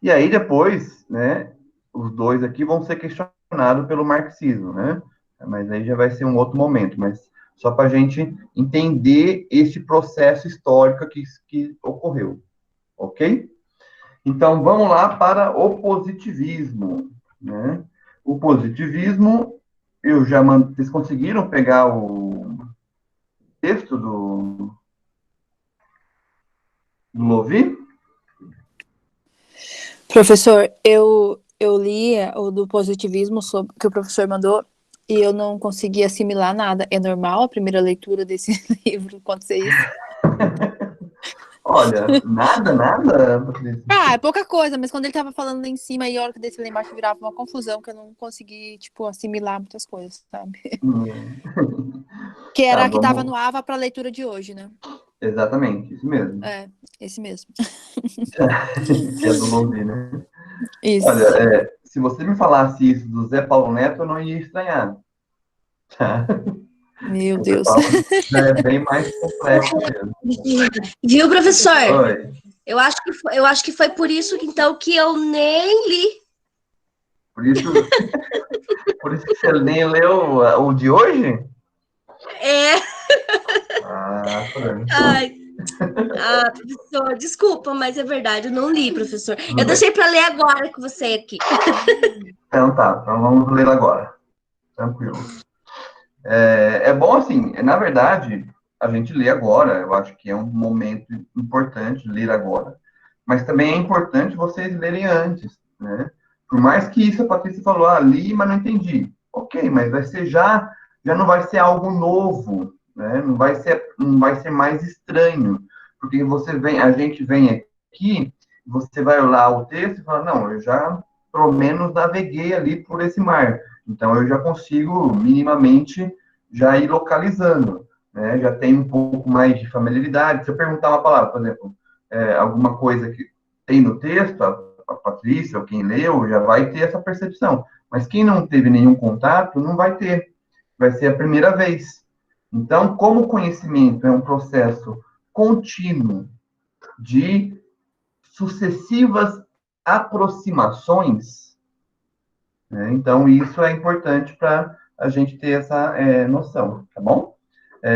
E aí depois, né, os dois aqui vão ser questionados pelo marxismo, né? Mas aí já vai ser um outro momento, mas só para a gente entender esse processo histórico que ocorreu, ok? Então, vamos lá para o positivismo, né? O positivismo, vocês conseguiram pegar o texto do Lovi? Professor, eu li o do positivismo que o professor mandou e eu não consegui assimilar nada. É normal a primeira leitura desse livro acontecer isso? Olha, nada, Patrícia. É pouca coisa, mas quando ele tava falando lá em cima e a hora que desceu lá embaixo virava uma confusão, que eu não consegui, tipo, assimilar muitas coisas, sabe? Que era a que tava no AVA para a leitura de hoje, né? Exatamente, isso mesmo. Esse mesmo. Que é do Lovi, né? Isso. Olha, se você me falasse isso do Zé Paulo Neto, eu não ia estranhar. Tá? Meu O Zé Deus. Paulo já é bem mais complexo mesmo. Viu, professor? Oi. Eu acho que foi por isso que, então, que eu nem li. Por isso que você nem leu o de hoje? É. Pronto. Ai. Professor, desculpa, mas é verdade, eu não li, professor. Tudo Eu bem. deixei para ler agora com você aqui. Então tá, então vamos ler agora. Tranquilo. É bom assim, na verdade, a gente lê agora, eu acho que é um momento importante ler agora. Mas também é importante vocês lerem antes, né? Por mais que isso a Patrícia falou, li, mas não entendi. Ok, mas vai ser já não vai ser algo novo, né? Não vai ser mais estranho, porque a gente vem aqui, você vai olhar o texto e fala, não, eu já pelo menos naveguei ali por esse mar, então eu já consigo minimamente já ir localizando, né? Já tem um pouco mais de familiaridade. Se eu perguntar uma palavra, por exemplo, alguma coisa que tem no texto, a Patrícia ou quem leu já vai ter essa percepção. Mas quem não teve nenhum contato não vai ter. Vai ser a primeira vez. Então, como o conhecimento é um processo contínuo de sucessivas aproximações, né? Então isso é importante para a gente ter essa noção, tá bom?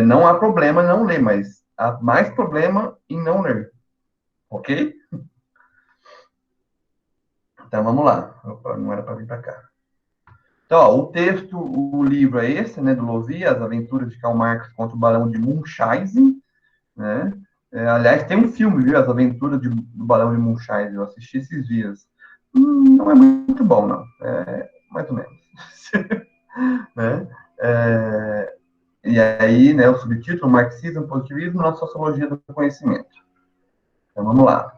Não há problema em não ler, mas há mais problema em não ler, ok? Então, vamos lá. Opa, não era para vir para cá. Então, ó, o livro é esse, né, do Lovi, As Aventuras de Karl Marx contra o Barão de Munchausen, né? Aliás, tem um filme, viu, As Aventuras do Barão de Munchausen, eu assisti esses dias. Não é muito bom, não. Mais ou menos. Né? E aí, né, o subtítulo, Marxismo, Positivismo na Sociologia do Conhecimento. Então, vamos lá.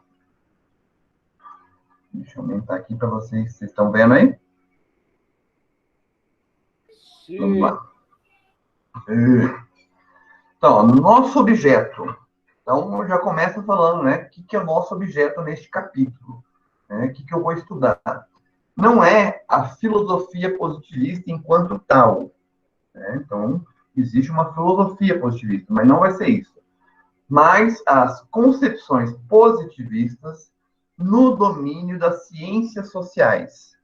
Deixa eu aumentar aqui para vocês. Vocês estão vendo aí? Sim. Vamos lá. Então, nosso objeto. Então, eu já começo falando, né, o que é o nosso objeto neste capítulo. Né, o que eu vou estudar. Não é a filosofia positivista enquanto tal. Né? Então, existe uma filosofia positivista, mas não vai ser isso. Mas as concepções positivistas no domínio das ciências sociais.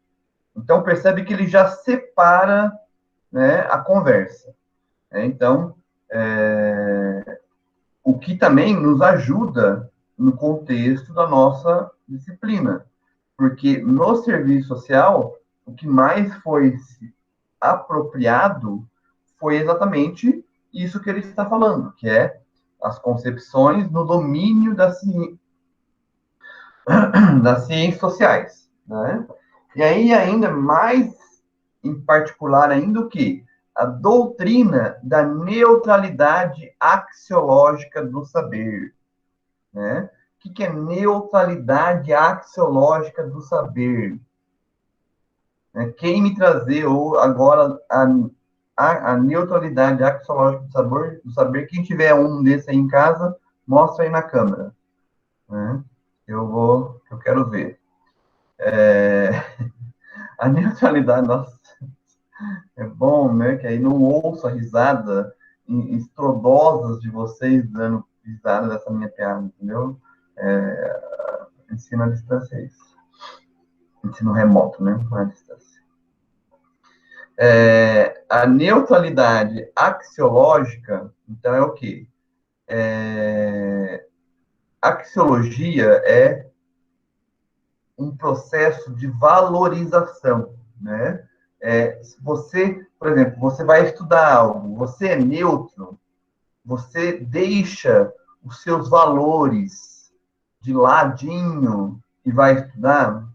Então, percebe que ele já separa, né, a conversa. Então, o que também nos ajuda no contexto da nossa disciplina. Porque no serviço social, o que mais foi apropriado foi exatamente isso que ele está falando, que é as concepções no domínio das ciências sociais, né? E aí, ainda mais em particular, ainda o que? A doutrina da neutralidade axiológica do saber, né? O que é neutralidade axiológica do saber? né? Quem me trazer, ou agora, a neutralidade axiológica do saber, quem tiver um desse aí em casa, mostra aí na câmera, né? Eu quero ver. A neutralidade, nossa, é bom, né? Que aí não ouço a risada estrondosas de vocês dando risada dessa minha piada, entendeu? Ensino à distância é isso. Ensino remoto, né? Não é à distância. A neutralidade axiológica, então, é o quê? Axiologia é um processo de valorização, né? Você, por exemplo, você vai estudar algo, você é neutro, você deixa os seus valores de ladinho e vai estudar,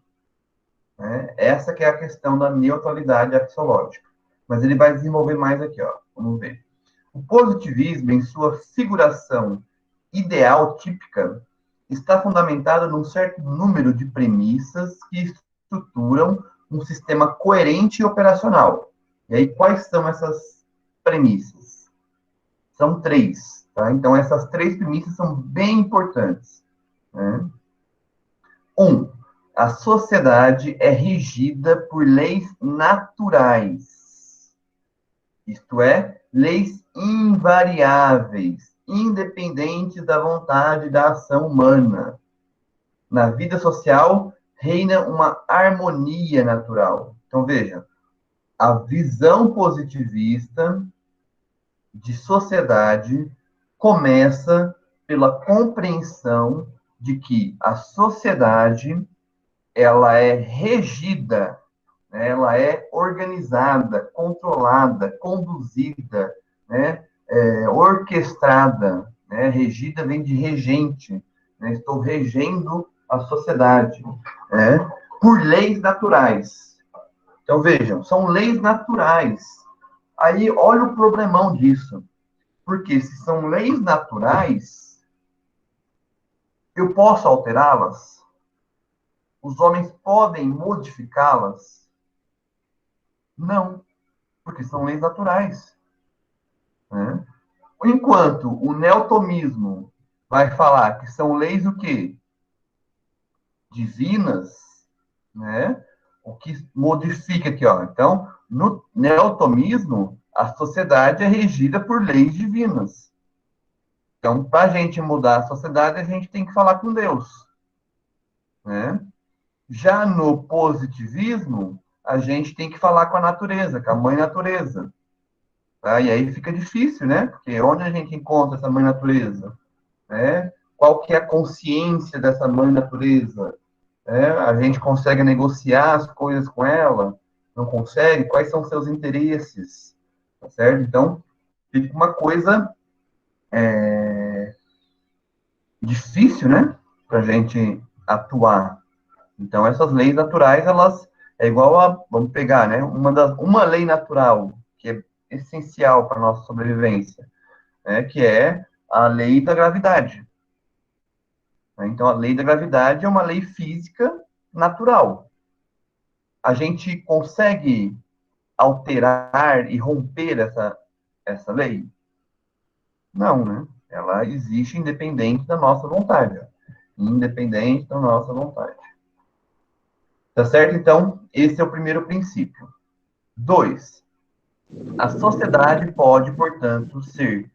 né? Essa que é a questão da neutralidade axiológica. Mas ele vai desenvolver mais aqui, ó. Vamos ver. O positivismo, em sua figuração ideal típica, está fundamentado num certo número de premissas que estruturam um sistema coerente e operacional. E aí, quais são essas premissas? São 3, tá? Então, essas 3 premissas são bem importantes, né? 1. A sociedade é regida por leis naturais. Isto é, leis invariáveis, independentes da vontade da ação humana. Na vida social, reina uma harmonia natural. Então, veja, a visão positivista de sociedade começa pela compreensão de que a sociedade, ela é regida, né? Ela é organizada, controlada, conduzida, né? Orquestrada, né? Regida vem de regente, né? Estou regendo a sociedade, né? Por leis naturais. Então, vejam, são leis naturais. Aí, olha o problemão disso. Porque se são leis naturais, eu posso alterá-las? Os homens podem modificá-las? Não, porque são leis naturais, né? Enquanto o neotomismo vai falar que são leis o quê? Divinas, né? O que modifica aqui, ó. Então, no neotomismo, a sociedade é regida por leis divinas. Então, para a gente mudar a sociedade, a gente tem que falar com Deus, né? Já no positivismo, a gente tem que falar com a natureza, com a mãe natureza. Tá? E aí fica difícil, né? Porque onde a gente encontra essa mãe natureza? Né? Qual que é a consciência dessa mãe natureza? A gente consegue negociar as coisas com ela? Não consegue? Quais são os seus interesses? Tá certo? Então, fica uma coisa difícil, né? Para a gente atuar. Então, essas leis naturais, elas é igual a, vamos pegar, né? Uma lei natural, que é essencial para a nossa sobrevivência, né? Que é a lei da gravidade. Então, a lei da gravidade é uma lei física natural. A gente consegue alterar e romper essa lei? Não, né? Ela existe independente da nossa vontade. Independente da nossa vontade. Tá certo? Então, esse é o primeiro princípio. 2. A sociedade pode, portanto, ser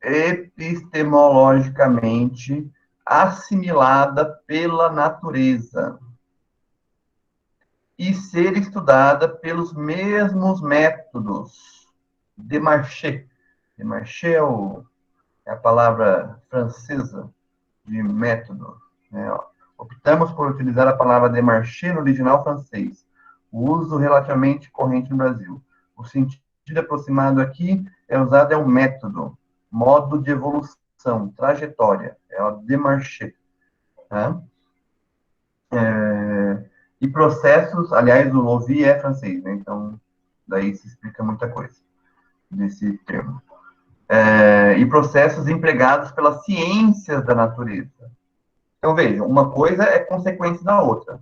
epistemologicamente assimilada pela natureza e ser estudada pelos mesmos métodos. Desmarches. Desmarches é a palavra francesa de método, né? Optamos por utilizar a palavra Desmarches no original francês, o uso relativamente corrente no Brasil. O sentido aproximado aqui usado é o método, modo de evolução, trajetória, é o Desmarches. Tá? E processos, aliás, o Lovie é francês, né? Então, daí se explica muita coisa desse termo. E processos empregados pelas ciências da natureza. Então, vejam, uma coisa é consequência da outra.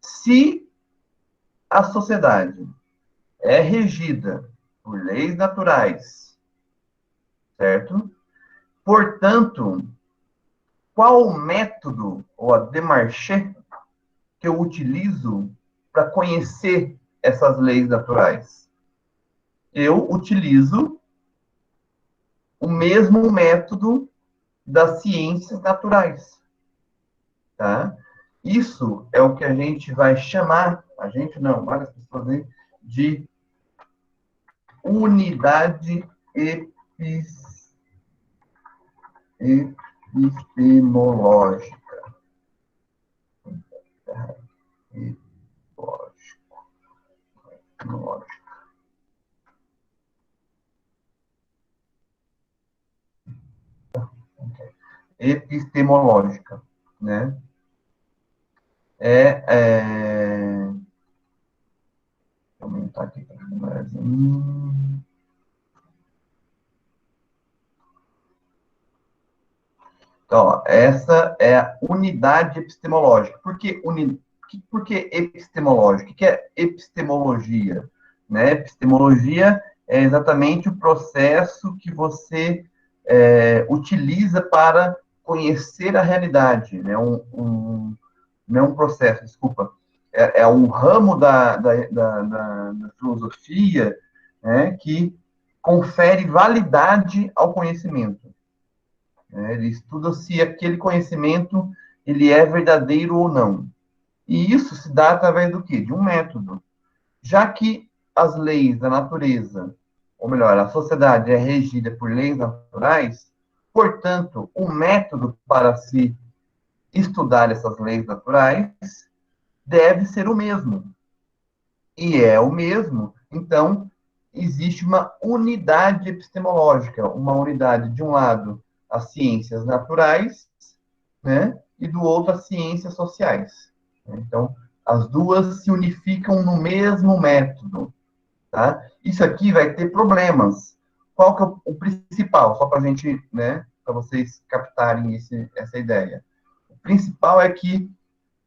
se a sociedade é regida por leis naturais, certo? Portanto, qual o método ou a démarche que eu utilizo para conhecer essas leis naturais? Eu utilizo o mesmo método das ciências naturais, tá? Isso é o que a gente vai chamar, a gente não, várias pessoas aí, de unidade epistemológica. Epistemológica, né? Vou aumentar aqui para ficar maiorzinho. Então, ó, essa é a unidade epistemológica. Por que epistemológica? O que é epistemologia? Né? Epistemologia é exatamente o processo que você utiliza para conhecer a realidade. Né? Não é um processo, desculpa. É um ramo da filosofia, né, que confere validade ao conhecimento. Ele estuda se aquele conhecimento ele é verdadeiro ou não. E isso se dá através do quê? De um método. Já que as leis da natureza, ou melhor, a sociedade é regida por leis naturais, portanto, o método para se estudar essas leis naturais deve ser o mesmo. E é o mesmo, então, existe uma unidade epistemológica, uma unidade, de um lado, as ciências naturais, né, e do outro, as ciências sociais. Então, as duas se unificam no mesmo método, tá? Isso aqui vai ter problemas. Qual que é o principal? Só para a gente, né, para vocês captarem essa ideia. O principal é que,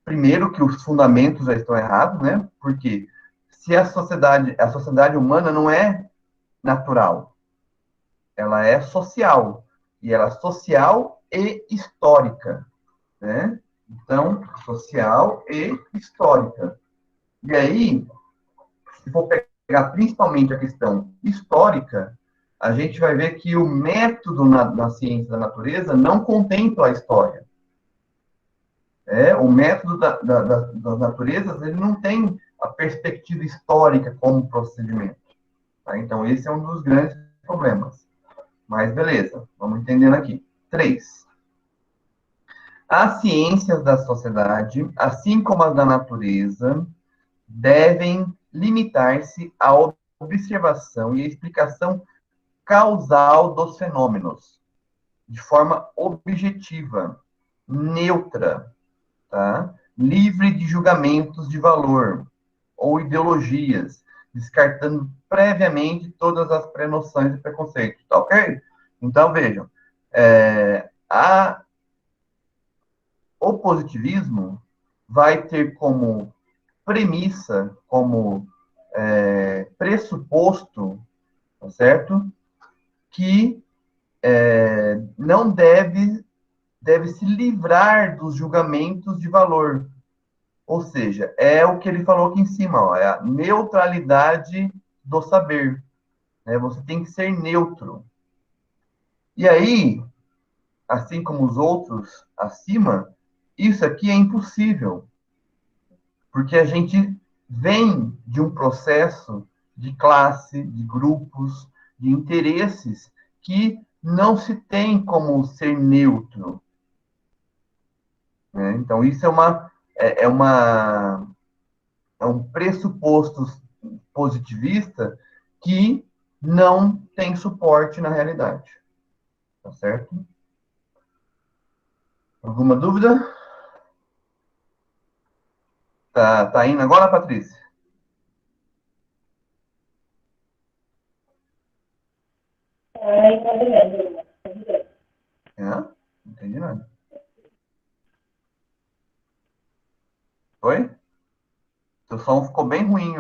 primeiro, que os fundamentos já estão errados, né? Porque se a sociedade humana não é natural, ela é social, e ela é social e histórica, né? Então, social e histórica. E aí, se for pegar principalmente a questão histórica, a gente vai ver que o método na ciência da natureza não contempla a história. O método das naturezas, ele não tem a perspectiva histórica como procedimento. Tá? Então, esse é um dos grandes problemas. Mas, beleza, vamos entendendo aqui. 3. As ciências da sociedade, assim como as da natureza, devem limitar-se à observação e explicação causal dos fenômenos, de forma objetiva, neutra, tá? Livre de julgamentos de valor ou ideologias, descartando previamente todas as pré-noções e preconceitos, tá ok? Então, vejam, o positivismo vai ter como premissa, como pressuposto, tá certo? Que não deve se livrar dos julgamentos de valor. Ou seja, é o que ele falou aqui em cima, ó, é a neutralidade do saber. Né? Você tem que ser neutro. E aí, assim como os outros acima, isso aqui é impossível. Porque a gente vem de um processo de classe, de grupos, de interesses, que não se tem como ser neutro. Né? Então, isso é um pressuposto positivista que não tem suporte na realidade. Tá certo? Alguma dúvida? Tá indo agora, Patrícia? Não entendi nada. Oi? som ficou bem ruim.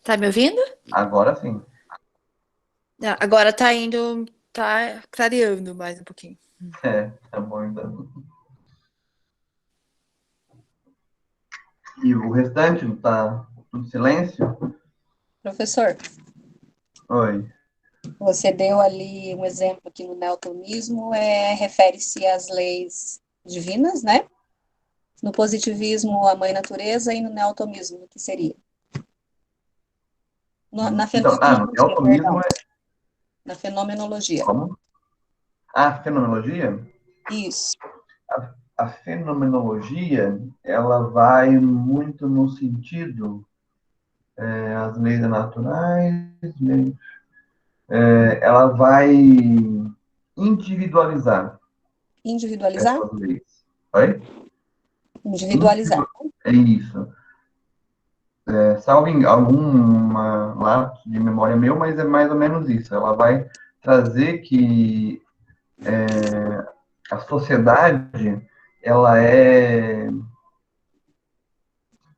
Tá me ouvindo? Agora sim. Agora tá indo, tá clareando mais um pouquinho. Tá bom então. E o restante tá tudo silêncio? Professor, Oi. você deu ali um exemplo aqui no neotomismo, refere-se às leis divinas, né? No positivismo, a mãe natureza, e no neotomismo, o que seria? Na No fenomenologia, neotomismo perdão. Na fenomenologia. Como? Fenomenologia? Isso. A fenomenologia, ela vai muito no sentido, as leis naturais, ela vai individualizar Individualizar? essas leis. Oi? Individualizar. É isso. Salvo alguma lapso de memória meu, mas é mais ou menos isso. Ela vai trazer que a sociedade, ela é...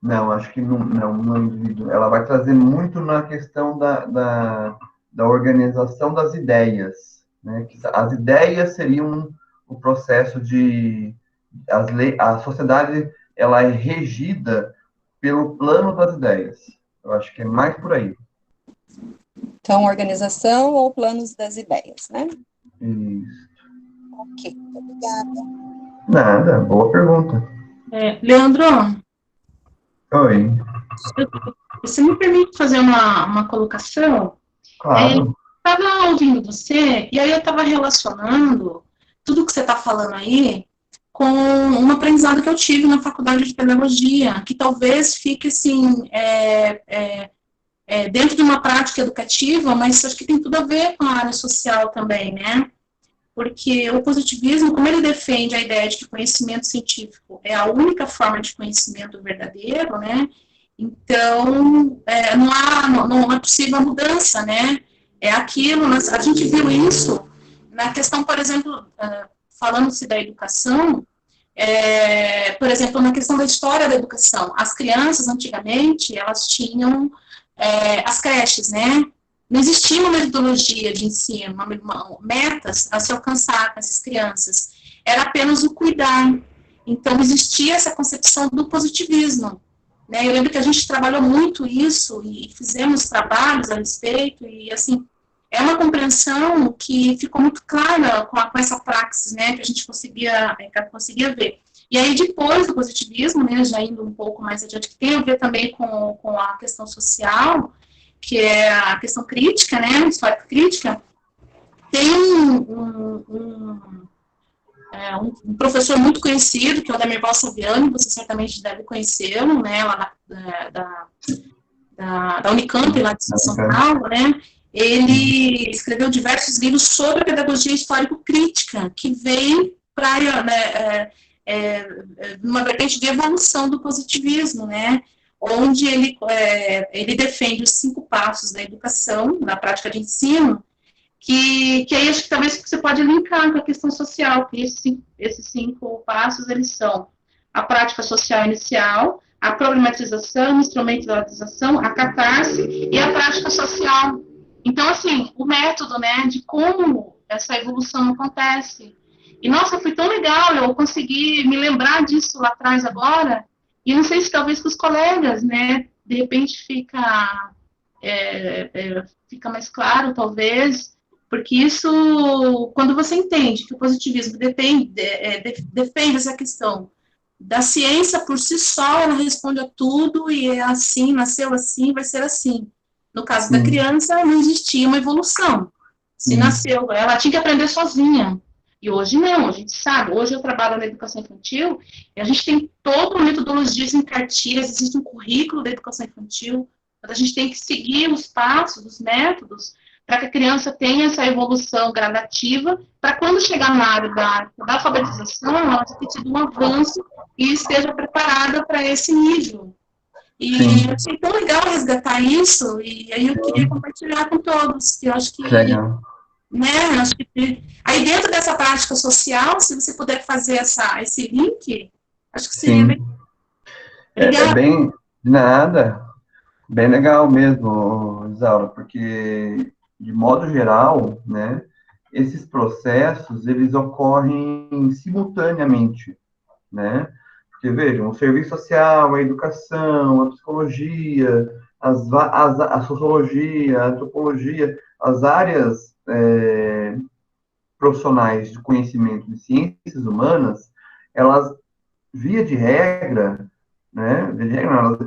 Não, acho que não é indivíduo. Ela vai trazer muito na questão da organização das ideias, né? Que as ideias seriam o processo de... A sociedade, ela é regida pelo plano das ideias. Eu acho que é mais por aí. Então, organização ou planos das ideias, né? Isso. Ok, obrigada. Nada, boa pergunta. Leandro, Oi. você me permite fazer uma colocação? Claro. Estava ouvindo você, e aí eu estava relacionando tudo que você está falando aí com um aprendizado que eu tive na faculdade de pedagogia, que talvez fique assim, dentro de uma prática educativa, mas acho que tem tudo a ver com a área social também, né? Porque o positivismo, como ele defende a ideia de que conhecimento científico é a única forma de conhecimento verdadeiro, né? Então, não é possível a mudança, né? É aquilo, a gente viu isso na questão, por exemplo, falando-se da educação, por exemplo, na questão da história da educação. As crianças, antigamente, elas tinham as creches, né? Não existia uma metodologia de ensino, metas a se alcançar com essas crianças. Era apenas o cuidar. Então, existia essa concepção do positivismo. Né? Eu lembro que a gente trabalhou muito isso e fizemos trabalhos a respeito, e, assim, é uma compreensão que ficou muito clara com essa praxis, né, que a gente conseguia ver. E aí, depois do positivismo, né, já indo um pouco mais adiante, que tem a ver também com a questão social, que é a questão crítica, né, histórica crítica, tem um professor muito conhecido, que é o Demirval Saviano, você certamente deve conhecê-lo, né, lá da Unicamp, lá de São Paulo, né, ele escreveu diversos livros sobre a pedagogia histórico-crítica, que vem para uma vertente de evolução do positivismo, né, onde ele defende os 5 passos da educação, da prática de ensino, que aí acho que talvez você pode linkar com a questão social, que esses 5 passos, eles são a prática social inicial, a problematização, a instrumentalização, a catarse e a prática social. Então, assim, o método, né, de como essa evolução acontece. E, nossa, foi tão legal, eu consegui me lembrar disso lá atrás agora, e não sei se talvez com os colegas, né, de repente fica mais claro, talvez, porque isso, quando você entende que o positivismo defende essa questão da ciência por si só, ela responde a tudo, e é assim, nasceu assim, vai ser assim. No caso da criança, não existia uma evolução. Se nasceu, ela tinha que aprender sozinha. E hoje não, a gente sabe. Hoje eu trabalho na educação infantil e a gente tem toda uma metodologia em cartilhas, existe um currículo da educação infantil, mas a gente tem que seguir os passos, os métodos, para que a criança tenha essa evolução gradativa, para quando chegar na área da alfabetização, ela tenha tido um avanço e esteja preparada para esse nível. E eu achei tão legal resgatar isso, e aí eu queria compartilhar com todos, que eu acho que Legal. né? Acho que aí dentro dessa prática social, se você puder fazer esse link, acho que seria bem. Sim, Obrigada. bem, de nada, bem legal mesmo, Isaura, porque, de modo geral, né, esses processos, eles ocorrem simultaneamente, né? Porque, vejam, o serviço social, a educação, a psicologia, a sociologia, a antropologia, as áreas profissionais de conhecimento de ciências humanas, elas, via de regra, né,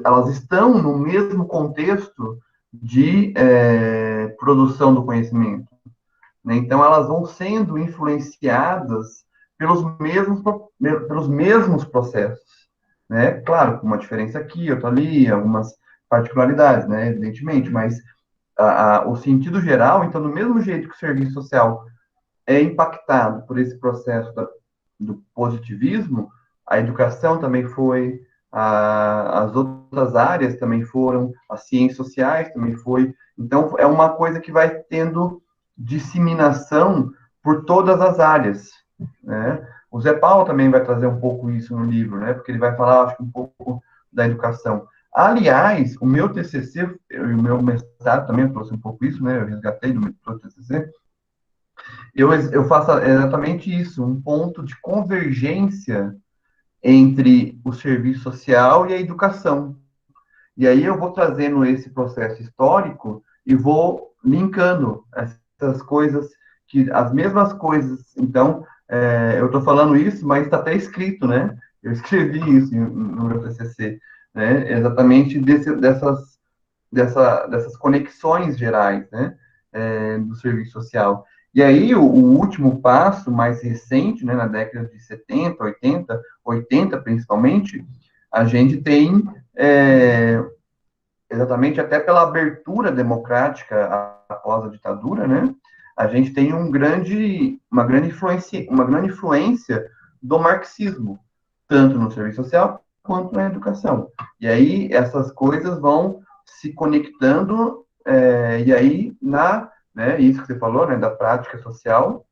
elas estão no mesmo contexto de produção do conhecimento, né? Então, elas vão sendo influenciadas pelos mesmos processos, né? Claro, com uma diferença aqui, outra ali, algumas particularidades, né? Evidentemente, mas o sentido geral, então, do mesmo jeito que o serviço social é impactado por esse processo do positivismo, a educação também foi, as outras áreas também foram, as ciências sociais também foi. Então, é uma coisa que vai tendo disseminação por todas as áreas, né? O Zé Paulo também vai trazer um pouco isso no livro, né? Porque ele vai falar, acho que um pouco da educação. Aliás, o meu TCC e o meu mestrado também trouxe um pouco isso, né? Eu resgatei do meu TCC. Eu faço exatamente isso, um ponto de convergência entre o serviço social e a educação. E aí eu vou trazendo esse processo histórico e vou linkando essas coisas, as mesmas coisas. Então, eu estou falando isso, mas está até escrito, né? Eu escrevi isso no meu TCC, né? Exatamente dessas conexões gerais, né? Do serviço social. E aí, o último passo, mais recente, né, na década de 70, 80 principalmente, a gente tem, exatamente até pela abertura democrática após a ditadura, né, a gente tem uma grande influência do marxismo, tanto no serviço social quanto na educação. E aí, essas coisas vão se conectando, e aí, né, isso que você falou, né, da prática social,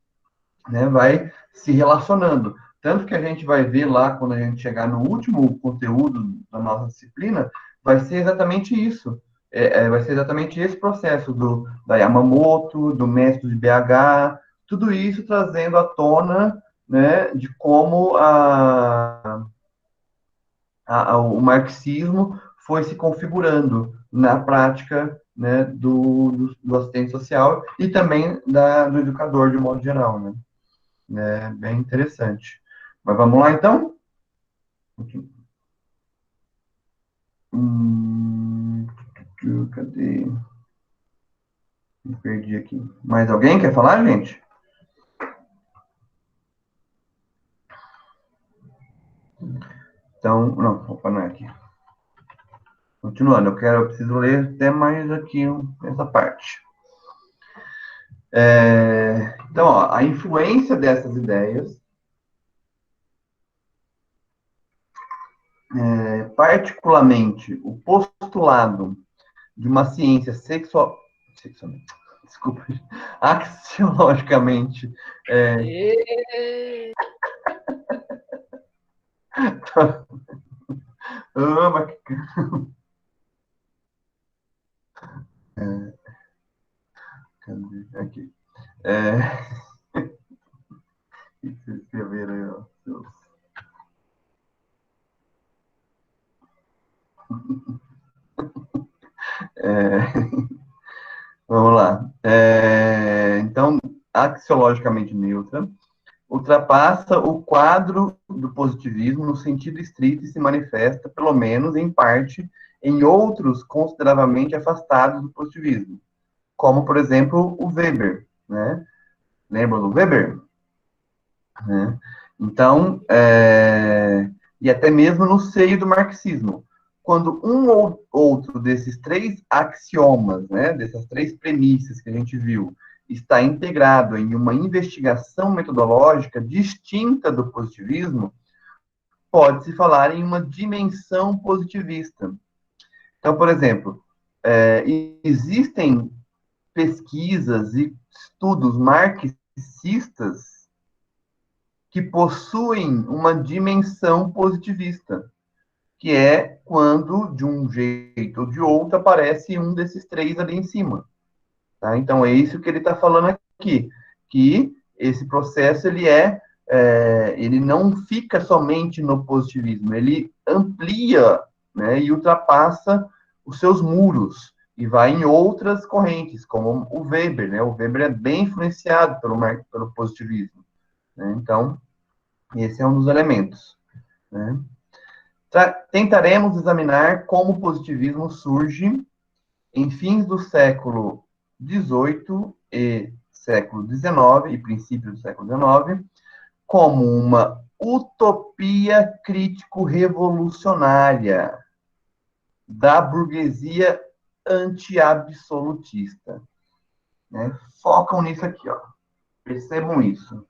né, vai se relacionando. Tanto que a gente vai ver lá, quando a gente chegar no último conteúdo da nossa disciplina, vai ser exatamente isso. Vai ser exatamente esse processo da Yamamoto, do método de BH, tudo isso trazendo à tona, né, de como o marxismo foi se configurando na prática, né, do assistente social e também do educador, de modo geral, né? É bem interessante. Mas vamos lá, então? Cadê? Me perdi aqui. Mais alguém quer falar, gente? Então, não, opa, não é aqui. Continuando, eu preciso ler até mais aqui essa parte. Então, ó, a influência dessas ideias, particularmente o postulado de uma ciência desculpa, axiologicamente, cadê? Aqui. O que vocês escreveram aí, ó? Vamos lá. Então, axiologicamente neutra, ultrapassa o quadro do positivismo no sentido estrito e se manifesta, pelo menos em parte, em outros consideravelmente afastados do positivismo, como, por exemplo, o Weber, né? Lembra do Weber? Né? Então, e até mesmo no seio do marxismo. Quando um ou outro desses três axiomas, né, dessas três premissas que a gente viu, está integrado em uma investigação metodológica distinta do positivismo, pode-se falar em uma dimensão positivista. Então, por exemplo, existem pesquisas e estudos marxistas que possuem uma dimensão positivista, que é quando, de um jeito ou de outro, aparece um desses três ali em cima. Tá? Então, é isso que ele está falando aqui, que esse processo, ele não fica somente no positivismo, ele amplia, né, e ultrapassa os seus muros, e vai em outras correntes, como o Weber, né? O Weber é bem influenciado pelo positivismo, né? Então, esse é um dos elementos, né? Tentaremos examinar como o positivismo surge em fins do século XVIII e século XIX, e princípio do século XIX, como uma utopia crítico-revolucionária da burguesia anti-absolutista. Né? Focam nisso aqui, ó. Percebam isso.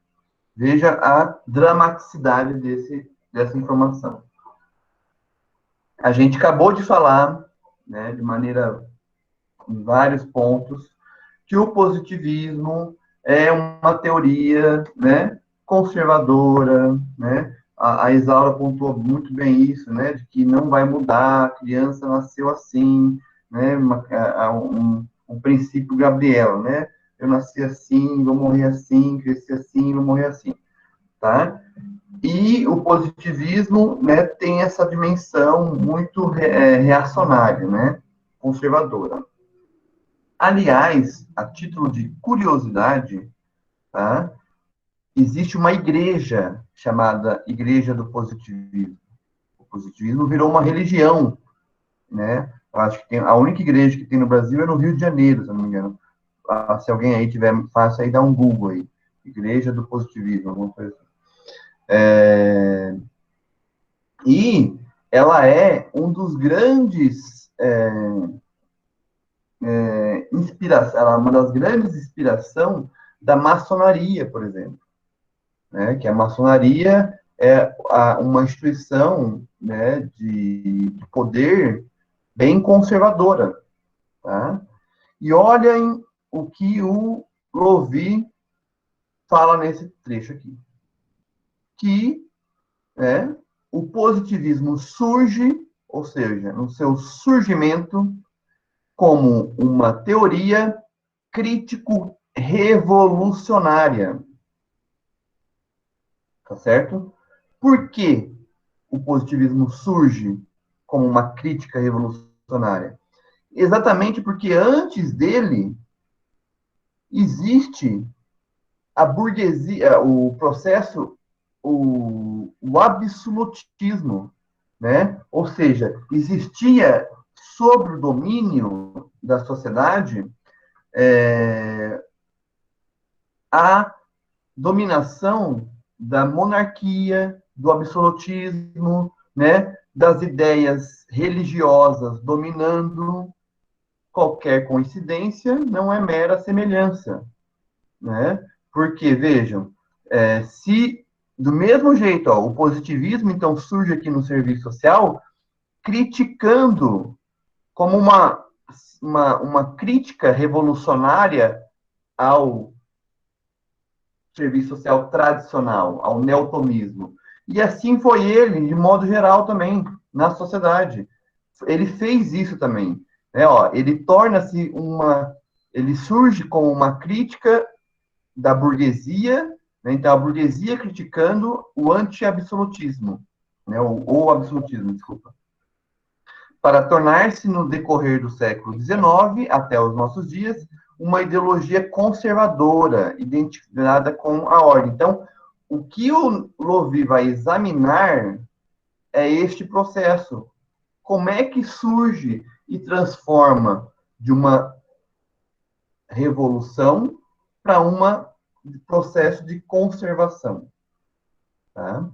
Veja a dramaticidade dessa informação. A gente acabou de falar, né, de maneira, em vários pontos, que o positivismo é uma teoria, né, conservadora, né? A Isaura pontuou muito bem isso, né, de que não vai mudar, a criança nasceu assim, né, um princípio Gabriel, né? Eu nasci assim, vou morrer assim, cresci assim, vou morrer assim, tá? E o positivismo, né, tem essa dimensão muito reacionária, né, conservadora. Aliás, a título de curiosidade, tá, existe uma igreja chamada Igreja do Positivismo. O positivismo virou uma religião, né? Eu acho que a única igreja que tem no Brasil é no Rio de Janeiro, se eu não me engano. Se alguém aí tiver fácil, aí dá um Google aí. Igreja do Positivismo, alguma coisa assim. E ela é um dos grandes inspiração, ela é uma das grandes inspirações da maçonaria, por exemplo, né? Que a maçonaria é uma instituição, né, de poder bem conservadora, tá? E olhem o que o Lovi fala nesse trecho aqui, que, né, o positivismo surge, ou seja, no seu surgimento, como uma teoria crítico-revolucionária. Tá certo? Por que o positivismo surge como uma crítica revolucionária? Exatamente porque antes dele existe a burguesia, o processo, o absolutismo, né? Ou seja, existia sobre o domínio da sociedade a dominação da monarquia, do absolutismo, né? Das ideias religiosas dominando. Qualquer coincidência não é mera semelhança, né? Porque, vejam, se do mesmo jeito, ó, o positivismo, então, surge aqui no serviço social, criticando como uma crítica revolucionária ao serviço social tradicional, ao neotomismo. E assim foi ele, de modo geral, também, na sociedade. Ele fez isso também. Né? Ó, ele torna-se ele surge como uma crítica da burguesia, né? Então, a burguesia criticando o anti-absolutismo, né? O absolutismo, desculpa. Para tornar-se, no decorrer do século XIX até os nossos dias, uma ideologia conservadora, identificada com a ordem. Então, o que o Lovi vai examinar é este processo. Como é que surge e transforma de uma revolução para um processo de conservação. Tá?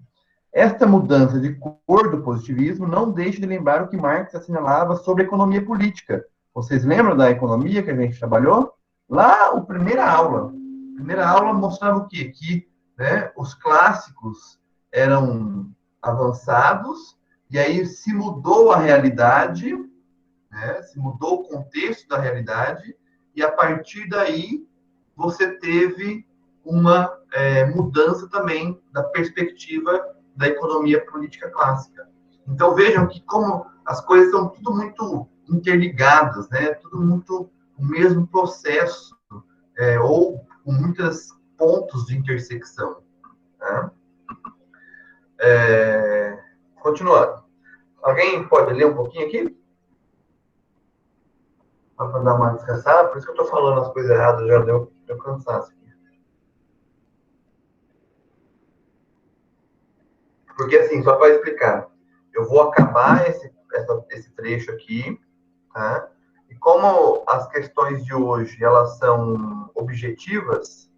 Esta mudança de cor do positivismo não deixa de lembrar o que Marx assinalava sobre a economia política. Vocês lembram da economia que a gente trabalhou? Lá, a primeira aula. A primeira aula mostrava o quê? Que, né, os clássicos eram avançados, e aí se mudou a realidade, né, se mudou o contexto da realidade, e a partir daí você teve uma mudança também da perspectiva da economia política clássica. Então vejam que como as coisas são tudo muito interligadas, né? Tudo muito o mesmo processo, ou com muitos pontos de intersecção. Né? Continuando. Alguém pode ler um pouquinho aqui? Para dar uma descansada, por isso que eu estou falando as coisas erradas, já deu cansaço aqui. Porque assim, só para explicar, eu vou acabar esse trecho aqui, tá? E como as questões de hoje, elas são objetivas,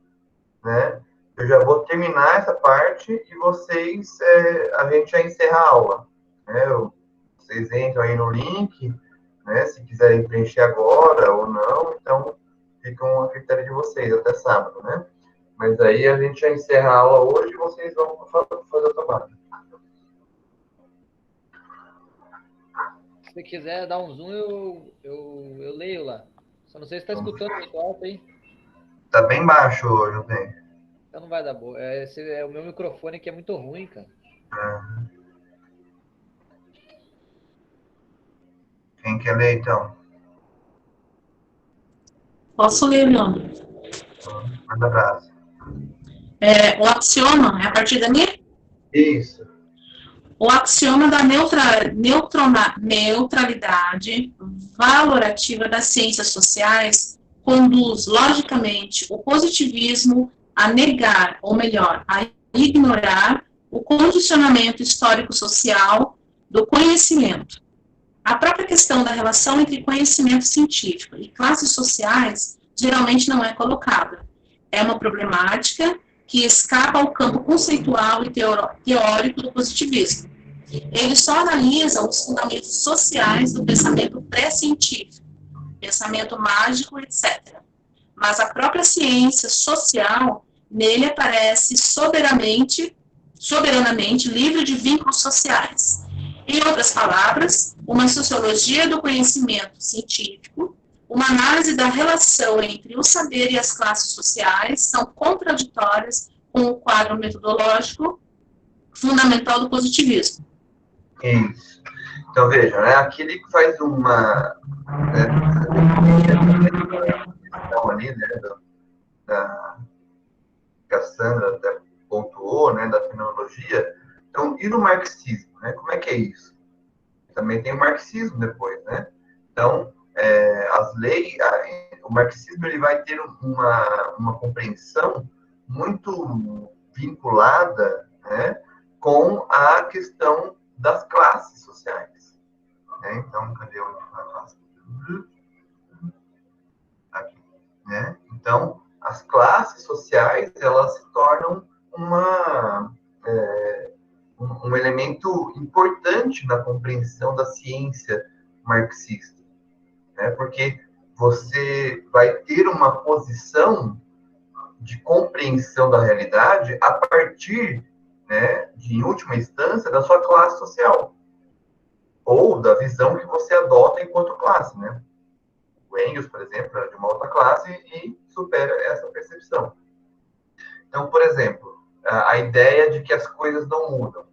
né? Eu já vou terminar essa parte e vocês, a gente já encerra a aula. Né? Vocês entram aí no link, né? Se quiserem preencher agora ou não, então ficam a critério de vocês até sábado, né? Mas aí a gente já encerra a aula hoje e vocês vão fazer o trabalho. Se você quiser dar um zoom, eu leio lá. Só não sei se está escutando muito alto aí. Tá bem baixo hoje, eu tenho. Então não vai dar boa. Esse é o meu microfone que é muito ruim, cara. Quem quer ler, então? Posso ler, Leandro? Manda abraço. O axioma, é a partir dali? Isso. O axioma da neutralidade valorativa das ciências sociais conduz, logicamente, o positivismo a negar, ou melhor, a ignorar o condicionamento histórico-social do conhecimento. A própria questão da relação entre conhecimento científico e classes sociais geralmente não é colocada. É uma problemática que escapa ao campo conceitual e teórico do positivismo. Ele só analisa os fundamentos sociais do pensamento pré-científico, pensamento mágico, etc. Mas a própria ciência social, nele aparece soberanamente livre de vínculos sociais. Em outras palavras, uma sociologia do conhecimento científico, uma análise da relação entre o saber e as classes sociais são contraditórias com o quadro metodológico fundamental do positivismo. Isso. Então, veja, né? Aqui ele faz uma questão ali, né, que a Sandra até pontuou, né, da fenomenologia. Então, e no marxismo, né? Como é que é isso? Também tem o marxismo depois, né? Então, as leis, o marxismo ele vai ter uma compreensão muito vinculada, né, com a questão das classes sociais. Né? Então, cadê a classe? Aqui. Né? Então, as classes sociais, elas se tornam um elemento importante na compreensão da ciência marxista. Né? Porque você vai ter uma posição de compreensão da realidade a partir, né, em última instância, da sua classe social. Ou da visão que você adota enquanto classe, né? O Engels, por exemplo, era de uma outra classe e supera essa percepção. Então, por exemplo, a ideia de que as coisas não mudam.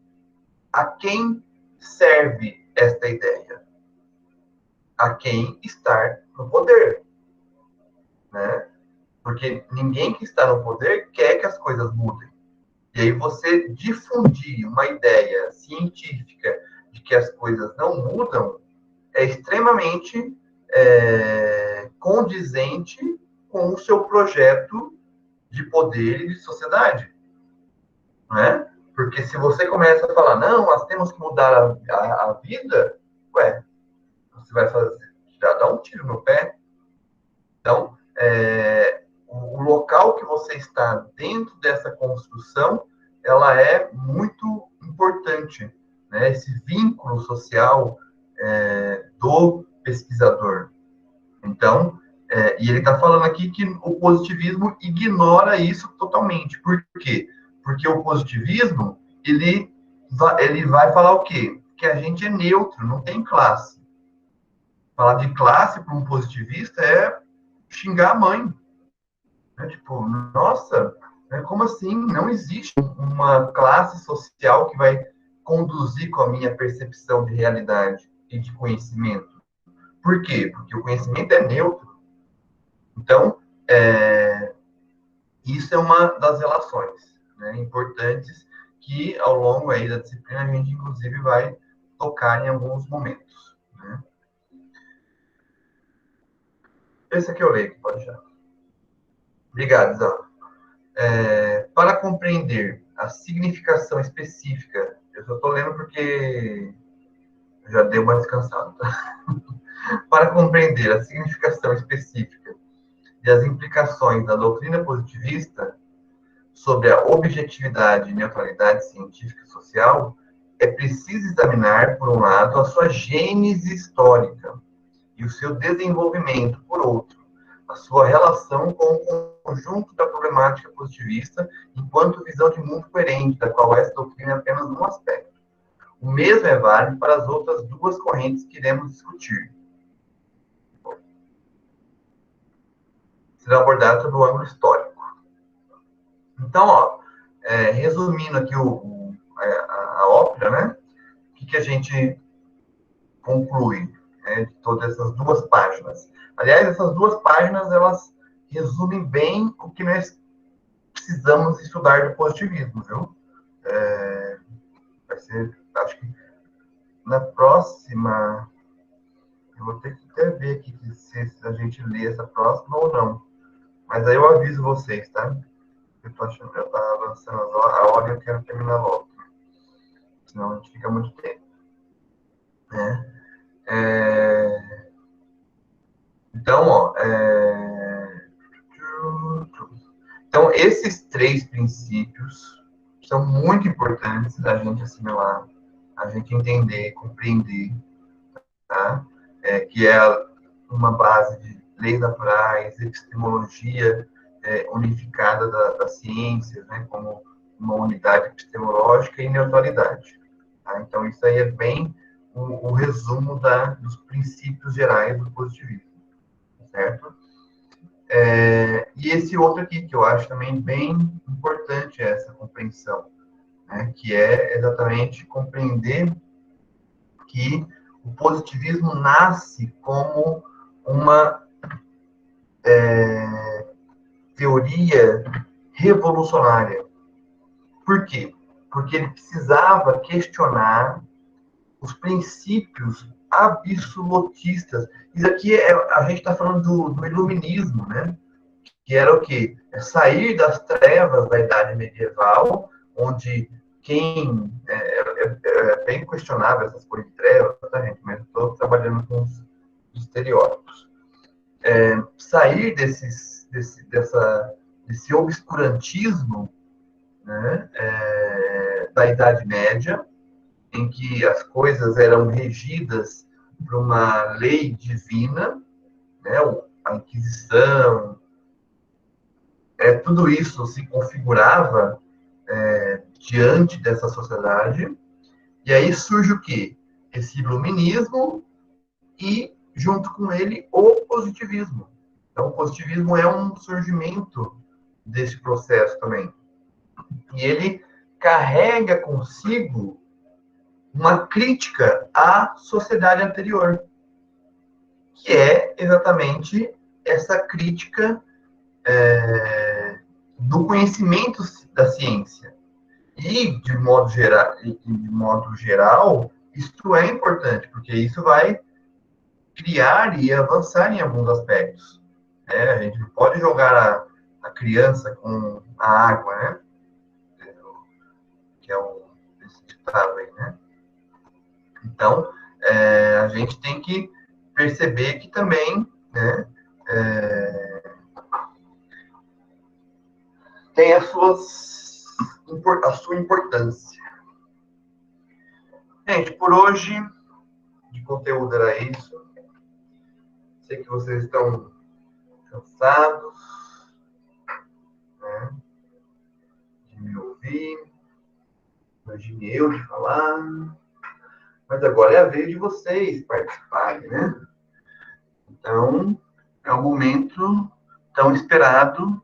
A quem serve esta ideia? A quem está no poder. Né? Porque ninguém que está no poder quer que as coisas mudem. E aí você difundir uma ideia científica de que as coisas não mudam é extremamente condizente com o seu projeto de poder e de sociedade. Né? Porque se você começa a falar, não, nós temos que mudar a vida, você vai fazer, já dá um tiro no pé. Então, o local que você está dentro dessa construção, ela é muito importante, né? Esse vínculo social do pesquisador. Então, e ele está falando aqui que o positivismo ignora isso totalmente. Por quê? Porque o positivismo, ele vai falar o quê? Que a gente é neutro, não tem classe. Falar de classe para um positivista é xingar a mãe. Né? Tipo, nossa, né, como assim? Não existe uma classe social que vai conduzir com a minha percepção de realidade e de conhecimento. Por quê? Porque o conhecimento é neutro. Então, isso é uma das relações, né, importantes que, ao longo aí da disciplina, a gente, inclusive, vai tocar em alguns momentos. Né? Esse aqui eu leio, pode já. Obrigado, Isabel. Para compreender a significação específica, eu só estou lendo porque já dei uma descansada. Tá? Para compreender a significação específica e as implicações da doutrina positivista sobre a objetividade e neutralidade científica e social, é preciso examinar, por um lado, a sua gênese histórica e o seu desenvolvimento, por outro, a sua relação com o conjunto da problemática positivista enquanto visão de mundo coerente, da qual essa doutrina é apenas um aspecto. O mesmo é válido para as outras duas correntes que iremos discutir. Será abordado sob o ângulo histórico. Então, ó, resumindo aqui a ópera, né? O que a gente conclui, né, de todas essas duas páginas? Aliás, essas duas páginas, elas resumem bem o que nós precisamos estudar do positivismo, viu? Vai ser, acho que na próxima, eu vou ter que até ver aqui se a gente lê essa próxima ou não. Mas aí eu aviso vocês, tá? Eu tô achando que já tá avançando a hora e eu quero terminar logo. Senão a gente fica muito tempo. Né? Então, ó, então, esses três princípios são muito importantes da gente assimilar, a gente entender, compreender, tá? Que é uma base de leis naturais, epistemologia unificada das ciências, né, como uma unidade epistemológica e neutralidade. Tá? Então, isso aí é bem o resumo dos princípios gerais do positivismo, certo? E esse outro aqui, que eu acho também bem importante, essa compreensão, né, que é exatamente compreender que o positivismo nasce como uma teoria revolucionária. Por quê? Porque ele precisava questionar os princípios absolutistas. Isso aqui, a gente está falando do iluminismo, né? Que era o quê? É sair das trevas da Idade Medieval, onde quem... É bem questionável essas coisas de trevas, tá, gente? Mas eu estou trabalhando com os estereótipos. Sair desse obscurantismo, né, da Idade Média, em que as coisas eram regidas por uma lei divina, né, a Inquisição, tudo isso se configurava diante dessa sociedade, e aí surge o quê? Esse iluminismo e, junto com ele, o positivismo. Então, o positivismo é um surgimento desse processo também. E ele carrega consigo uma crítica à sociedade anterior, que é exatamente essa crítica do conhecimento da ciência. E, de modo geral, isto é importante, porque isso vai criar e avançar em alguns aspectos. A gente não pode jogar a criança com a água, né? Que é esse ditado aí, né? Então, a gente tem que perceber que também, né, tem a sua importância. Gente, por hoje, de conteúdo era isso. Sei que vocês estão cansados, né, de me ouvir, imagine eu de falar, mas agora é a vez de vocês participarem, né? Então, é o momento tão esperado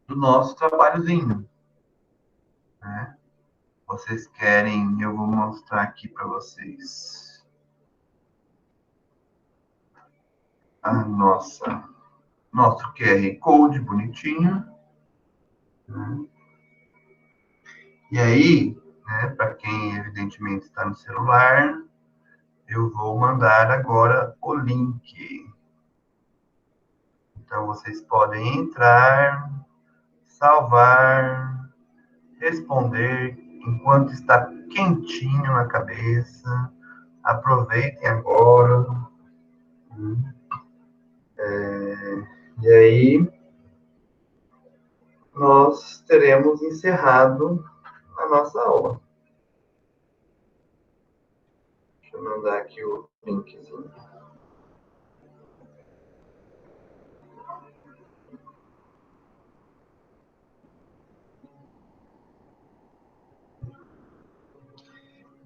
do nosso trabalhozinho, né? Vocês querem, eu vou mostrar aqui para vocês nosso QR Code bonitinho, né? E aí, né, para quem evidentemente está no celular, eu vou mandar agora o link. Então, vocês podem entrar, salvar, responder enquanto está quentinho na cabeça. Aproveitem agora. E aí, nós teremos encerrado a nossa aula. Deixa eu mandar aqui o linkzinho.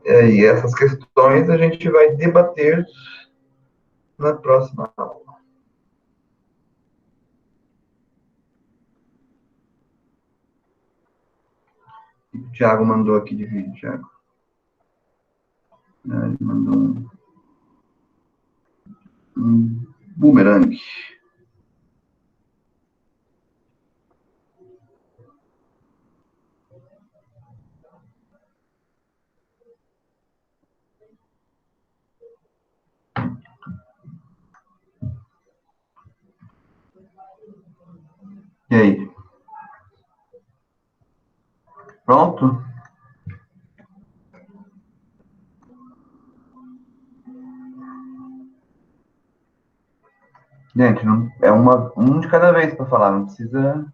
E aí, essas questões a gente vai debater na próxima aula. O Thiago mandou aqui de vídeo, Thiago. Ele mandou um boomerang. E aí? Pronto? Gente, não, é um de cada vez para falar, não precisa